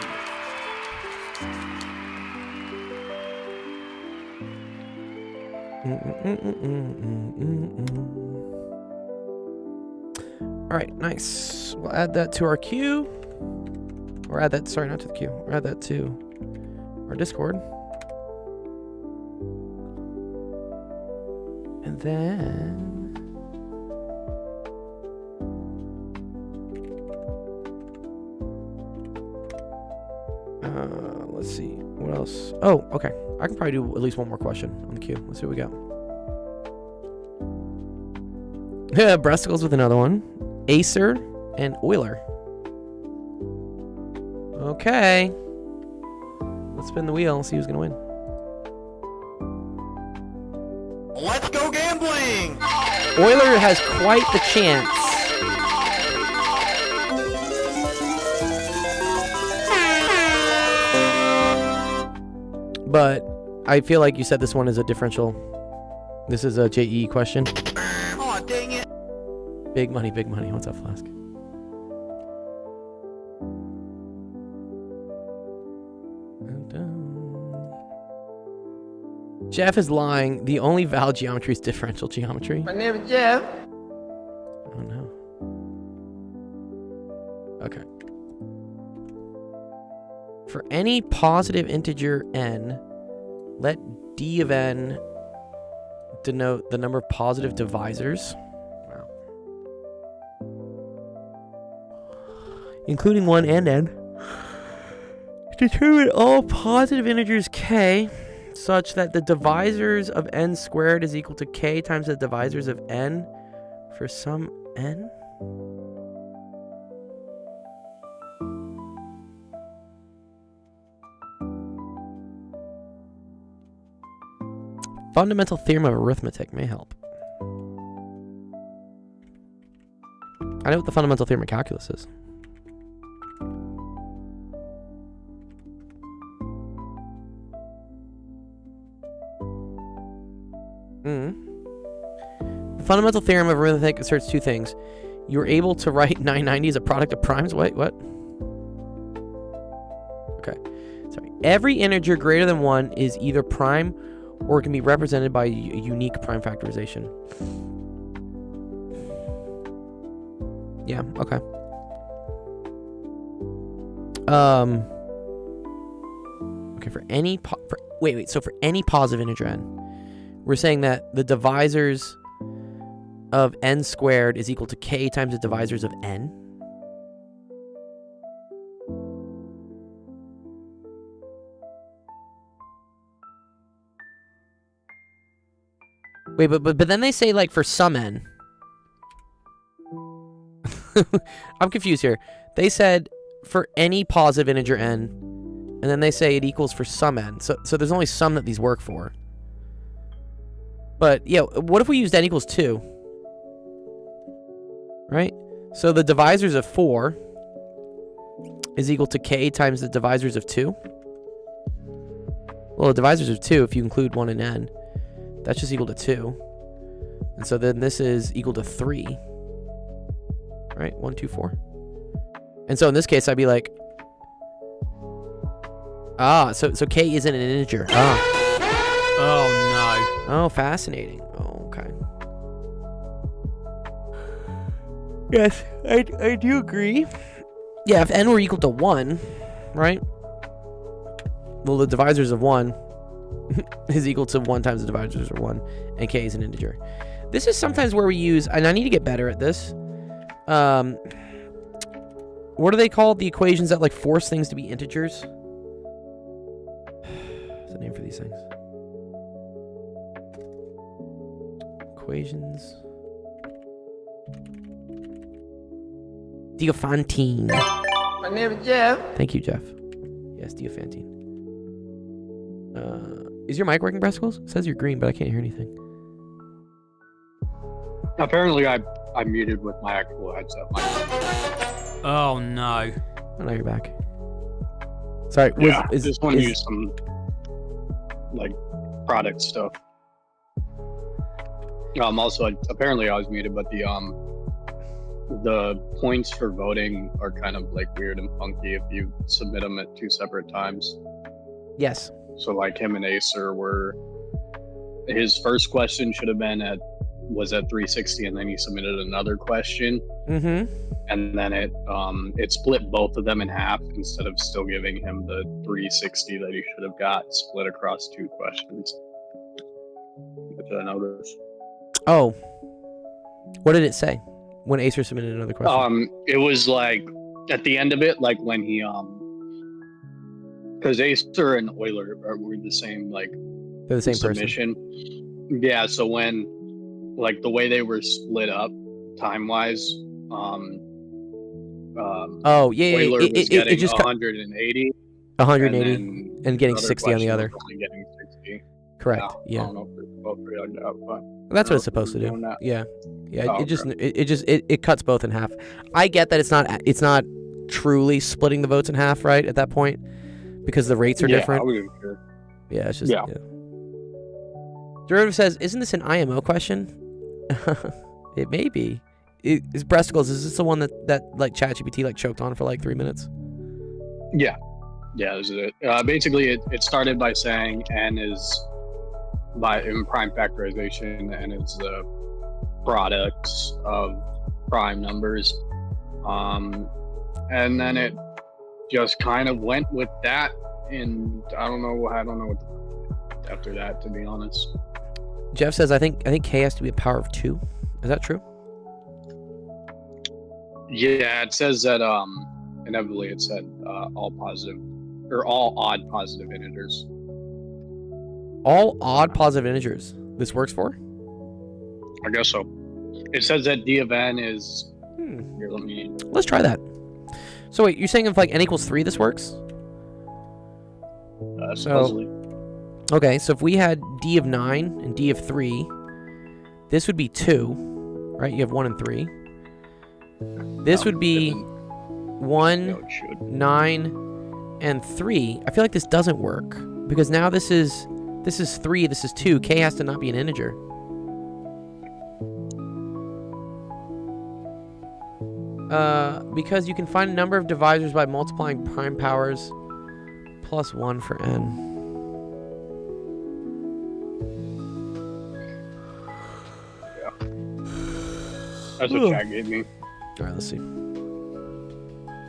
All right, nice. We'll add that to our queue. Or add that, sorry, not to the queue. Or add that to our Discord. And then... let's see. What else? Oh, okay. I can probably do at least one more question on the queue. Let's see what we got. Yeah, Breasticles with another one. Acer and Euler. Okay. Let's spin the wheel and see who's going to win. Let's go gambling! Euler has quite the chance. But I feel like you said this one is a differential. This is a JE question. Aw, dang it. Big money, big money. What's up, Flask? Jeff is lying. The only valid geometry is differential geometry. My name is Jeff. Oh no. Okay. For any positive integer n, let d of n denote the number of positive divisors. Wow. Including 1 and n. Determine all positive integers k such that the divisors of n squared is equal to k times the divisors of n for some n. Fundamental theorem of arithmetic may help. I know what the fundamental theorem of calculus is. The fundamental theorem of arithmetic asserts two things. You're able to write 990 as a product of primes. Wait, what? Okay. Sorry. Every integer greater than 1 is either prime or it can be represented by a unique prime factorization. Yeah, okay. Okay, for any so for any positive integer n, we're saying that the divisors of n squared is equal to k times the divisors of n. Wait, but then they say like for some n. I'm confused here. They said for any positive integer n, and then they say it equals for some n. So there's only some that these work for. But yeah, what if we used n equals 2? Right? So the divisors of 4 is equal to k times the divisors of 2. Well, the divisors of 2, if you include 1 and n, that's just equal to 2. And so then this is equal to 3. Right? 1, 2, 4. And so in this case, I'd be like, so k isn't an integer. Oh, Oh, fascinating. Oh, okay. Yes, I do agree. Yeah, if n were equal to 1, right? Well, the divisors of 1 is equal to 1 times the divisors of 1, and k is an integer. This is sometimes where we use, and I need to get better at this. What are they called? The equations that like force things to be integers? What's the name for these things? Equations. Diophantine. My name is Jeff. Thank you, Jeff. Yes, Diophantine. Is your mic working, Brascles? It says you're green, but I can't hear anything. Apparently, I muted with my actual headset. Oh no. Oh, now you're back. Sorry. Yeah, just want to use some like product stuff. Also, apparently I was muted, but the points for voting are kind of like weird and funky if you submit them at 2 separate times. Yes. So like him and Acer his first question should have been was at 360, and then he submitted another question. Mm-hmm. And then it split both of them in half instead of still giving him the 360 that he should have got split across 2 questions. Which I noticed. Oh. What did it say when Acer submitted another question? It was like at the end of it, like when he because Acer and Euler were the same, like They're the same submission. person. Yeah, so when like the way they were split up time wise, Oh yeah, Euler was getting it just 180, 180, and and getting 60 on the other. Only getting 60. Correct. Yeah. I don't know if it's both really up, but That's what it's supposed to do. doing that. Yeah. Yeah. Oh, It cuts both in half. I get that it's not truly splitting the votes in half, right? At that point, because the rates are different. Yeah. It's just. Yeah. Derivative says, "Isn't this an IMO question?" It may be. Is Breasticles? Is this the one that like ChatGPT like choked on for like 3 minutes? Yeah, this is it. Basically, it started by saying n is in prime factorization, and is the products of prime numbers, and then it just kind of went with that, and I don't know what after that, to be honest. Jeff says, I think k has to be a power of 2. Is that true? Yeah, it says that inevitably it said all positive or all odd positive integers. All odd positive integers. This works for? I guess so. It says that d of n is. Here, Let's try that. So wait, you're saying if like n equals 3, this works? Supposedly. Okay, so if we had d of 9 and d of 3, this would be 2, right? You have 1 and 3. This would be 1, 9, and 3. I feel like this doesn't work because now this is 3, this is 2. K has to not be an integer. Because you can find a number of divisors by multiplying prime powers plus 1 for n. That's what chat gave me. Alright, let's see.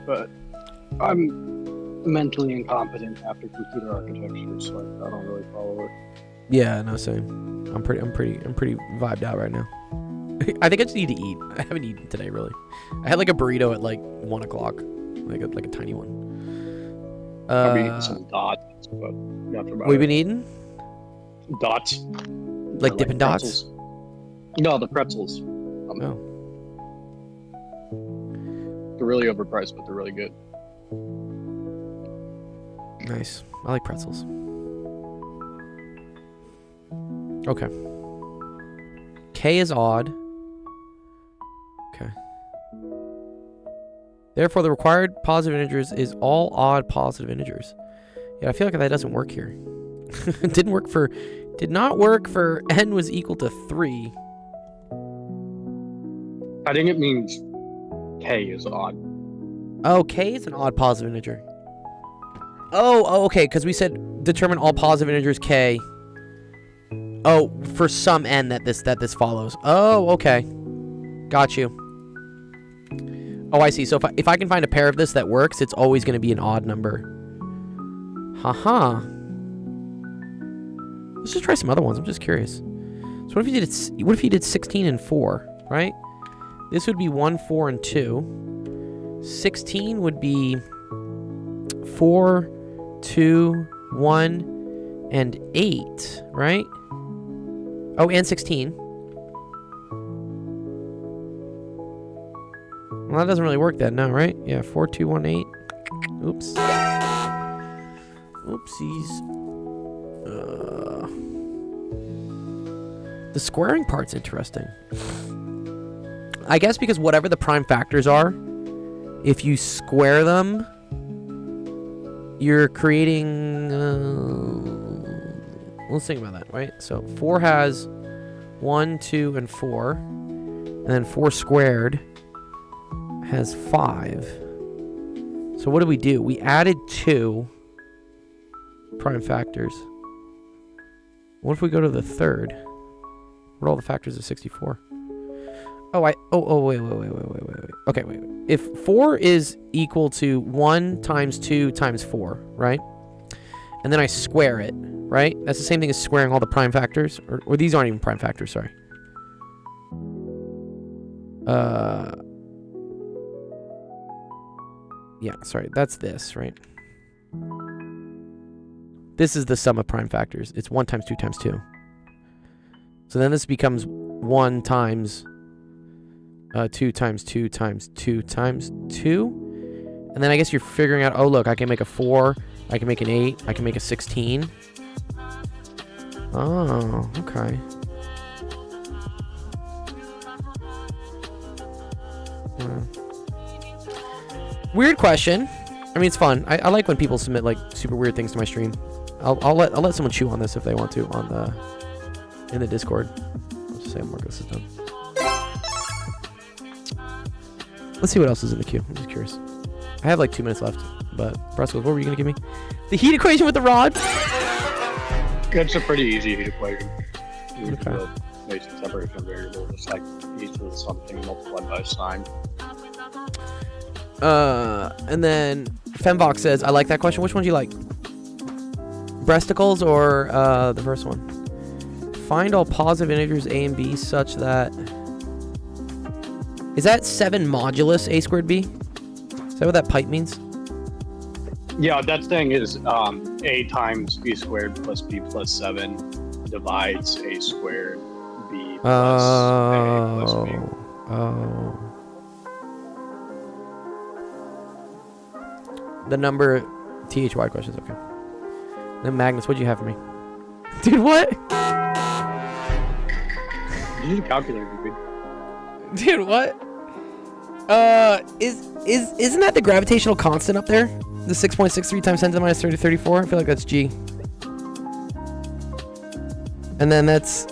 But I'm mentally incompetent after computer architecture, so I don't really follow it. Yeah, no, same. I'm pretty vibed out right now. I think I just need to eat. I haven't eaten today, really. I had like a burrito at like 1 o'clock, like a tiny one. I've been eating some dots, but that's about We've it. been eating Dots. like Dippin' Dots. pretzels. No, the pretzels. Oh. They're really overpriced, but they're really good. Nice. I like pretzels. Okay. K is odd. Okay. Therefore, the required positive integers is all odd positive integers. Yeah, I feel like that doesn't work here. It did not work for n was equal to 3. I think it means K is odd. Oh, K is an odd positive integer. Oh, okay, because we said determine all positive integers K. Oh, for some n that this follows. Oh, okay. Got you. Oh, I see. So if I can find a pair of this that works, it's always going to be an odd number. Haha. Let's just try some other ones. I'm just curious. So what if you did 16 and 4, right? This would be 1, 4, and 2. 16 would be 4, 2, 1, and 8, right? Oh, and 16. Well, that doesn't really work then, no, right? Yeah, 4, 2, 1, 8. Oops. Oopsies. The squaring part's interesting. I guess because whatever the prime factors are, if you square them, you're creating... let's think about that, right? So 4 has 1, 2, and 4. And then 4 squared has 5. So what do? We added 2 prime factors. What if we go to the third? What are all the factors of 64? Wait. Okay, wait. If 4 is equal to 1 times 2 times 4, right? And then I square it, right? That's the same thing as squaring all the prime factors. Or these aren't even prime factors, sorry. Yeah, sorry. That's this, right? This is the sum of prime factors. It's 1 times 2 times 2. So then this becomes 1 times 2 times 2 times 2 times 2. And then I guess you're figuring out, oh, look, I can make a 4. I can make an 8. I can make a 16. Oh, okay. Weird question. I mean, it's fun. I like when people submit like super weird things to my stream. I'll let someone chew on this if they want to in the Discord. I'll just say I'm working this is done. Let's see what else is in the queue. I'm just curious. I have like 2 minutes left, but Brusco, what were you gonna give me? The heat equation with the rod. It's a pretty easy heat equation. Use Okay. the basic separation variable, just like e to the something multiplied by a sign. And then Femvox says, I like that question. Which one do you like? Breasticles or the first one? Find all positive integers a and b such that... Is that 7 modulus a squared b? Is that what that pipe means? Yeah, that thing is a times b squared plus b plus 7 divides a squared b plus a plus b. Oh. The number THY questions, okay. Then Magnus, what'd you have for me? Dude, what? You need a calculator, dude. Dude, what? Isn't that the gravitational constant up there? The 6.63 times 10 to the minus 30 34? I feel like that's G. And then that's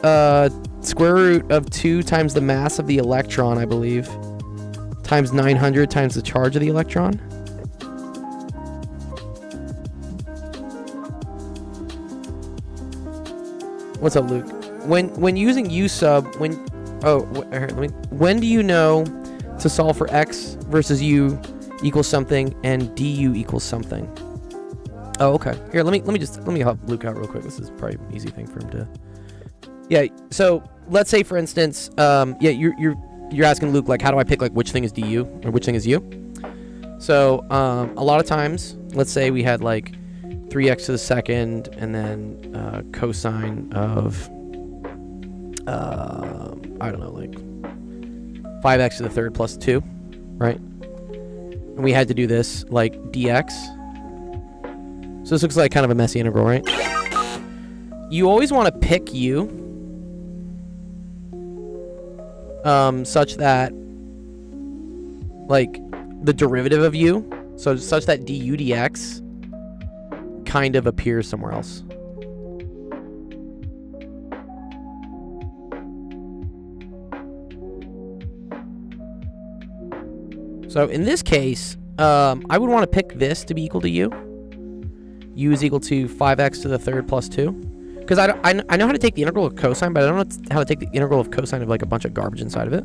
square root of 2 times the mass of the electron, I believe. Times 900 times the charge of the electron. What's up, Luke? When using u sub, when do you know to solve for x versus u equals something and du equals something? Oh, okay. Here, let me help Luke out real quick. This is probably an easy thing for him to. Yeah. So let's say, for instance, you're asking Luke, like, how do I pick like which thing is du or which thing is u? So a lot of times, let's say we had like 3x to the second and then cosine of I don't know, like 5x to the third plus 2, right? And we had to do this like dx. So this looks like kind of a messy integral, right? You always want to pick u such that like the derivative of u, so such that du dx kind of appears somewhere else. So in this case, I would want to pick this to be equal to u. U is equal to 5x to the third plus 2. Because I know how to take the integral of cosine, but I don't know how to take the integral of cosine of like a bunch of garbage inside of it.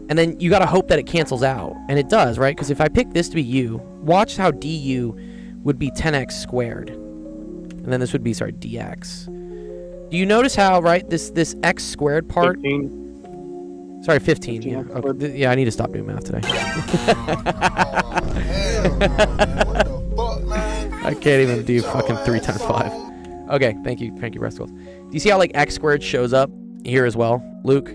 And then you got to hope that it cancels out. And it does, right? Because if I pick this to be u, watch how du would be 10x squared. And then this would be, sorry, dx. Do you notice how, right, this x squared part... 15. Sorry, 15. Yeah. Okay. Yeah, I need to stop doing math today. I can't even do fucking 3 times 5. Okay, thank you, Resticles. Do you see how like x squared shows up here as well, Luke?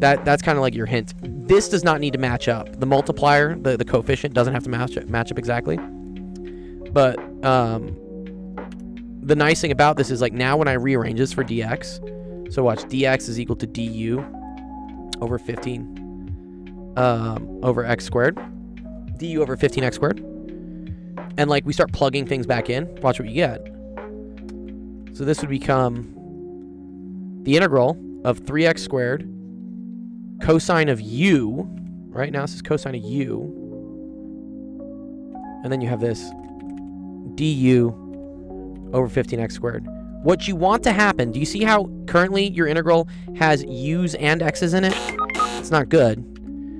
That's kind of like your hint. This does not need to match up. The multiplier, the coefficient, doesn't have to match up exactly. But the nice thing about this is like now when I rearrange this for dx, so watch, dx is equal to du over 15 over x squared, du over 15x squared, and like we start plugging things back in, watch what you get. So this would become the integral of 3x squared cosine of u, right? Now this is cosine of u, and then you have this du over 15x squared. What you want to happen, do you see how currently your integral has u's and x's in it? It's not good.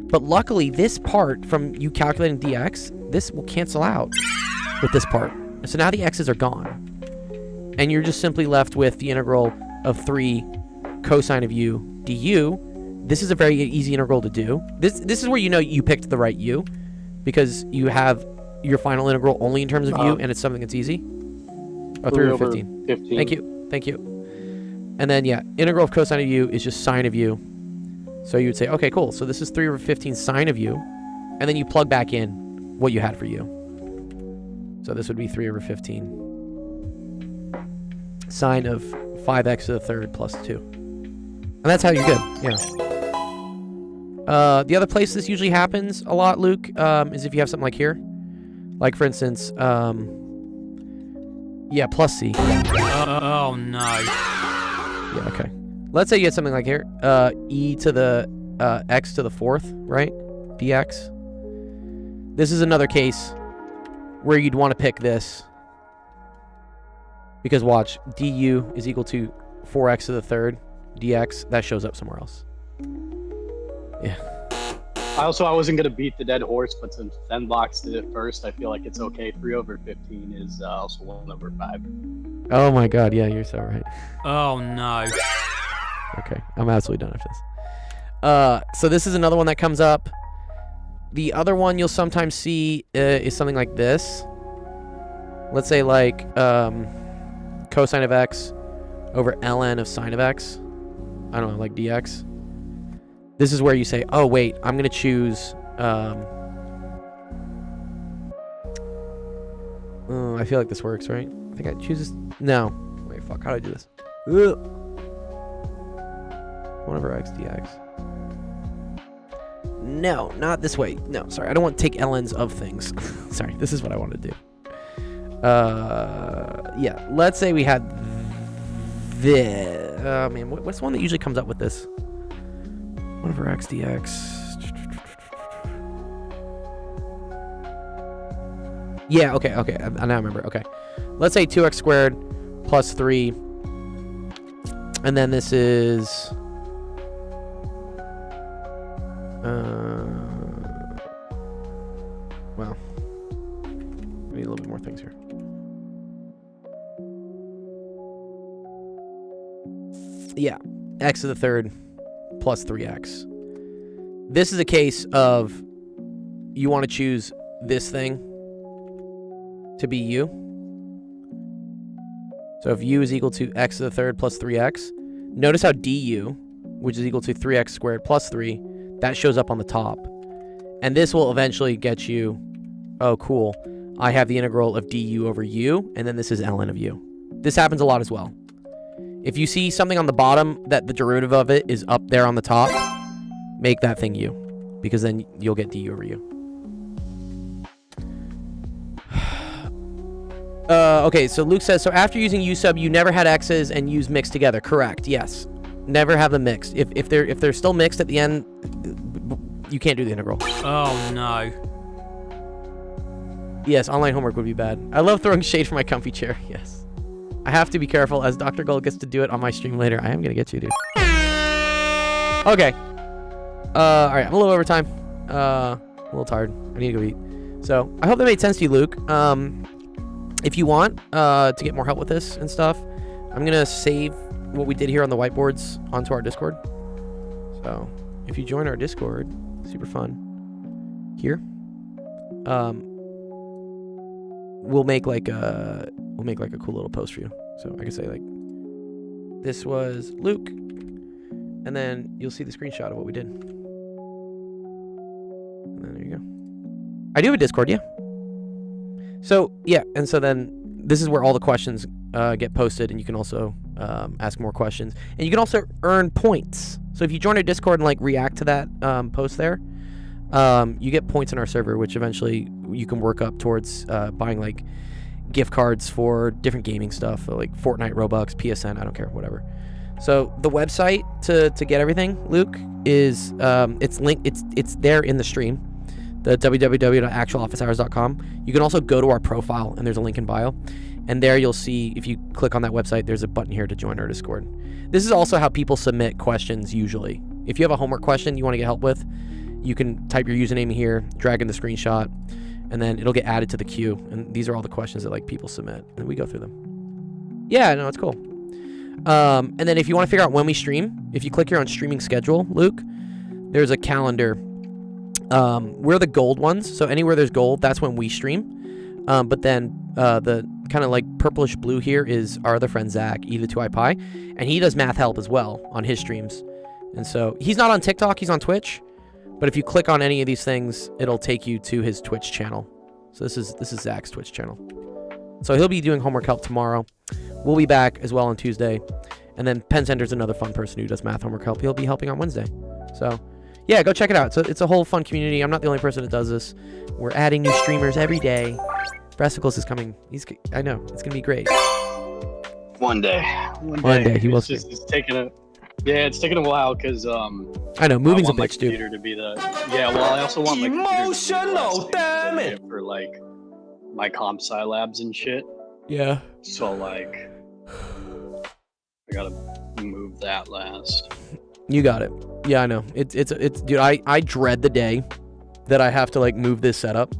But luckily, this part from you calculating dx, this will cancel out with this part. So now the x's are gone. And you're just simply left with the integral of 3 cosine of u du. This is a very easy integral to do. This is where you know you picked the right u, because you have your final integral only in terms of u, and it's something that's easy. Oh, 3 over 15. Thank you. And then, yeah, integral of cosine of u is just sine of u. So you would say, okay, cool. So this is 3 over 15 sine of u. And then you plug back in what you had for u. So this would be 3 over 15 sine of 5x to the third plus 2. And that's how you did, yeah. The other place this usually happens a lot, Luke, is if you have something like here. Like, for instance, yeah, plus c. Oh, no. Yeah, okay. Let's say you had something like here, e to the x to the fourth, right? dx. This is another case where you'd want to pick this. Because watch, du is equal to 4x to the third dx. That shows up somewhere else. Yeah. I wasn't going to beat the dead horse, but since Fenbox did it first, I feel like it's okay. 3 over 15 is also 1 over 5. Oh my god, yeah, you're so right. Oh, no. Okay, I'm absolutely done with this. So this is another one that comes up. The other one you'll sometimes see is something like this. Let's say like cosine of x over ln of sine of x. I don't know, like dx. This is where you say, oh wait, I'm gonna choose I feel like this works, right? I think I choose this. No. Wait, fuck, how do I do this? 1 over x dx. No, not this way. No, sorry, I don't want to take ln's of things. Sorry, this is what I want to do. Yeah, let's say we had this. Man, what's the one that usually comes up with this? 1 over x dx. Yeah, okay. I now remember. Okay. Let's say 2x squared plus 3. And then this is... well, we need a little bit more things here. Yeah, x to the third plus 3x. This is a case of you want to choose this thing to be u. So if u is equal to x to the third plus 3x, notice how du which is equal to 3x squared plus 3. That shows up on the top. And this will eventually get you, oh, cool. I have the integral of du over u, and then this is ln of u. This happens a lot as well. If you see something on the bottom that the derivative of it is up there on the top, make that thing u, because then you'll get du over u. Okay, so Luke says, so after using u sub, you never had x's and u's mixed together. Correct, yes. Never have them mixed. If they're still mixed at the end, you can't do the integral. Oh, no. Yes, online homework would be bad. I love throwing shade from my comfy chair. Yes. I have to be careful as Dr. Gold gets to do it on my stream later. I am going to get you, dude. Okay. Alright, I'm a little over time. A little tired. I need to go eat. So, I hope that made sense to you, Luke. If you want to get more help with this and stuff, I'm going to save what we did here on the whiteboards onto our Discord. So, if you join our Discord, super fun. Here. We'll make like a cool little post for you. So I can say like, this was Luke, and then you'll see the screenshot of what we did. And then there you go. I do have a Discord, yeah. So yeah, and so then this is where all the questions get posted, and you can also ask more questions, and you can also earn points. So if you join our Discord and like react to that post there, you get points in our server, which eventually you can work up towards buying like gift cards for different gaming stuff, like Fortnite, Robux, PSN, I don't care, whatever. So the website to get everything, Luke, is it's there in the stream, the www.actualofficehours.com. You can also go to our profile, and there's a link in bio, and there you'll see, if you click on that website, there's a button here to join our Discord. This is also how people submit questions usually. If you have a homework question you want to get help with, you can type your username here, drag in the screenshot, and then it'll get added to the queue. And these are all the questions that like people submit, and we go through them. Yeah, no, it's cool. And then if you want to figure out when we stream, if you click here on streaming schedule, Luke, there's a calendar. We're the gold ones, so anywhere there's gold, that's when we stream. But then the kind of like purplish blue here is our other friend Zach, E2IPie, and he does math help as well on his streams. And so he's not on TikTok, he's on Twitch. But if you click on any of these things, it'll take you to his Twitch channel. So this is Zach's Twitch channel. So he'll be doing homework help tomorrow. We'll be back as well on Tuesday. And then Penn Center's another fun person who does math homework help. He'll be helping on Wednesday. So yeah, go check it out. So it's a whole fun community. I'm not the only person that does this. We're adding new streamers every day. Breasticles is coming. I know, it's gonna be great. One day. He will. It's taking a. Yeah, it's taking a while because I know moving's a bitch, dude. Computer to be the well, I also want my Emotional, damn it! for like my comp sci labs and shit. Yeah. So like, I gotta move that last. You got it. Yeah, I know. It's dude. I dread the day that I have to like move this setup.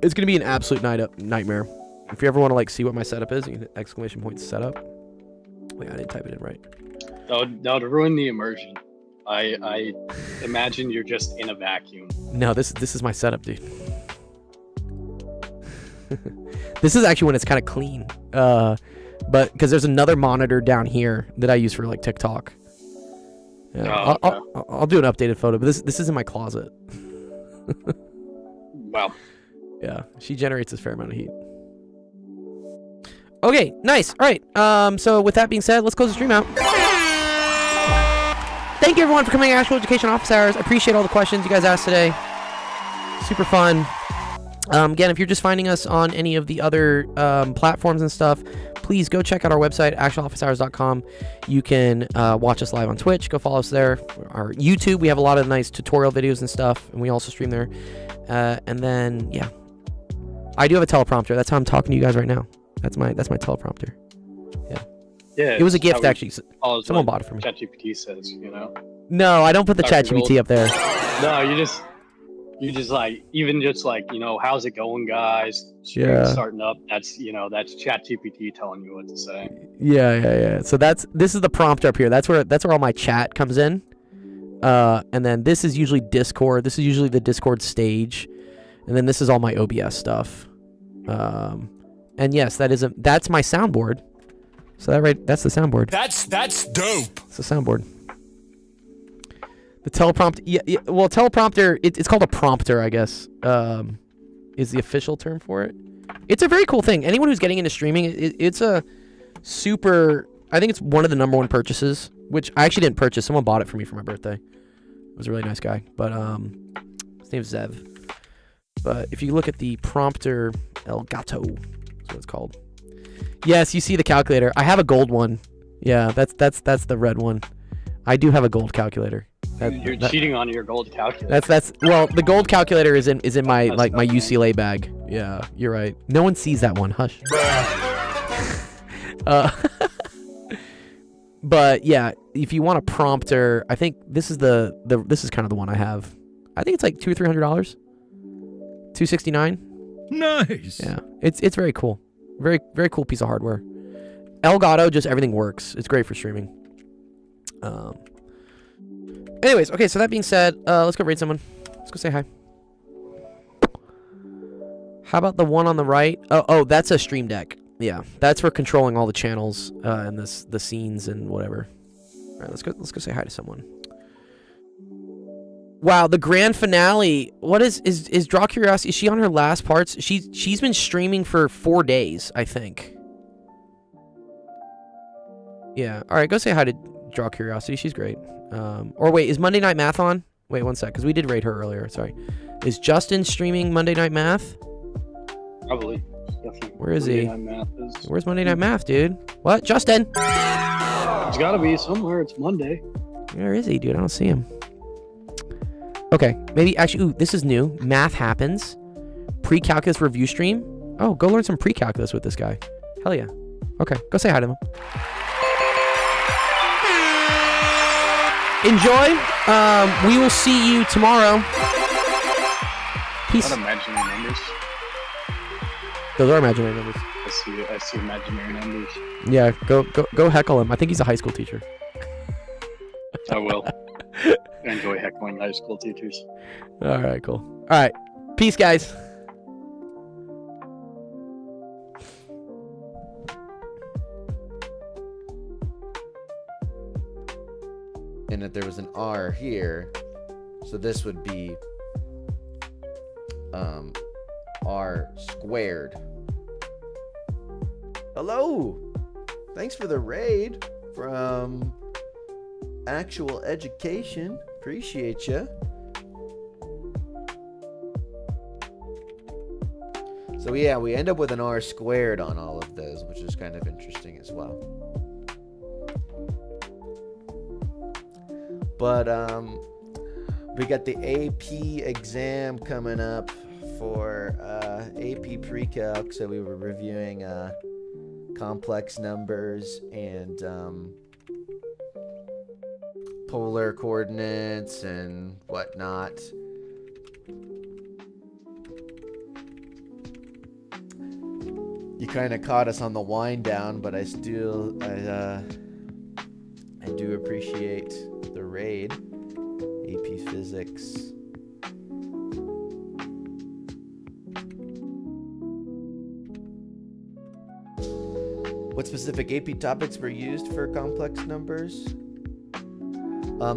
It's gonna be an absolute nightmare. If you ever want to like see what my setup is, you can hit ! Setup. Wait, I didn't type it in right. No, to ruin the immersion. I imagine you're just in a vacuum. No, this is my setup, dude. This is actually when it's kind of clean. But because there's another monitor down here that I use for like TikTok. Yeah, okay. I'll do an updated photo, but this is in my closet. Wow. Yeah, she generates a fair amount of heat. Okay, nice. All right. So with that being said, let's close the stream out. Thank you everyone for coming to Actual Education Office Hours. I appreciate all the questions you guys asked today. Super fun. Again, if you're just finding us on any of the other platforms and stuff, please go check out our website, actualofficehours.com. You can watch us live on Twitch. Go follow us there. Our YouTube, we have a lot of nice tutorial videos and stuff, and we also stream there. And then, yeah. I do have a teleprompter. That's how I'm talking to you guys right now. That's my teleprompter. Yeah. It was a gift, actually. Someone bought it for me. ChatGPT says, you know. No, I don't put the ChatGPT up there. No, you just like, even just like, you know, how's it going, guys? Yeah. Starting up. That's ChatGPT telling you what to say. Yeah. So this is the prompt up here. That's where all my chat comes in. And then this is usually Discord. This is usually the Discord stage. And then this is all my OBS stuff. And yes, that's my soundboard. So that's the soundboard. That's dope. It's the soundboard. The teleprompter. Yeah, well, teleprompter. It's called a prompter, I guess. Is the official term for it. It's a very cool thing. Anyone who's getting into streaming, it's a super. I think it's one of the #1 purchases, which I actually didn't purchase. Someone bought it for me for my birthday. It was a really nice guy, but his name's Zev. But if you look at the prompter El Gato, that's what it's called. Yes, you see the calculator. I have a gold one. Yeah, that's the red one. I do have a gold calculator. You're cheating on your gold calculator. That's well, the gold calculator is in my my UCLA bag. Yeah, you're right. No one sees that one. Hush. But yeah, if you want a prompter, I think this is this is kind of the one I have. I think it's like $200 or $300. $269. Nice. Yeah, it's very cool. Very cool piece of hardware. Elgato, just everything works. It's great for streaming. Anyways, okay, so that being said, let's go raid someone. Let's go say hi. How about the one on the right? Oh, that's a stream deck. Yeah, that's for controlling all the channels and the scenes and whatever. All right, let's go say hi to someone. Wow, the grand finale. What is Draw Curiosity? Is she on her last parts? She's been streaming for 4 days, I think. Yeah. All right, go say hi to Draw Curiosity. She's great. Or wait, is Monday Night Math on? Wait, one sec, because we did raid her earlier. Sorry. Is Justin streaming Monday Night Math? Probably. Definitely. Where is he? Monday Night Math is... Where's Monday Night Math, dude? What? Justin? It's got to be somewhere. It's Monday. Where is he, dude? I don't see him. Okay, maybe actually. Ooh, this is new. Math happens. Pre-calculus review stream. Oh, go learn some pre-calculus with this guy. Hell yeah. Okay, go say hi to him. Enjoy. We will see you tomorrow. Peace. Not imaginary numbers. Those are imaginary numbers. I see imaginary numbers. Yeah, go heckle him. I think he's a high school teacher. I will. I enjoy heckling high school teachers. All right, cool. All right, peace, guys. And if there was an R here, so this would be R squared. Hello, thanks for the raid from Actual Education. Appreciate you. So yeah, we end up with an R squared on all of those, which is kind of interesting as well. But we got the AP exam coming up for AP Pre-Calc, so we were reviewing complex numbers and polar coordinates and whatnot. You kind of caught us on the wind down, but I do appreciate the raid. AP Physics. What specific AP topics were used for complex numbers?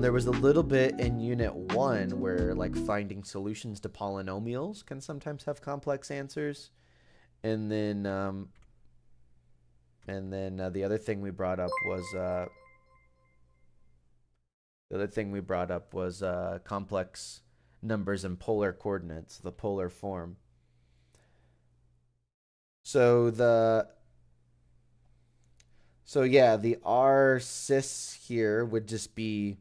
There was a little bit in Unit 1 where like finding solutions to polynomials can sometimes have complex answers. And then the other thing we brought up was complex numbers and polar coordinates, the polar form. So yeah, the R cis here would just be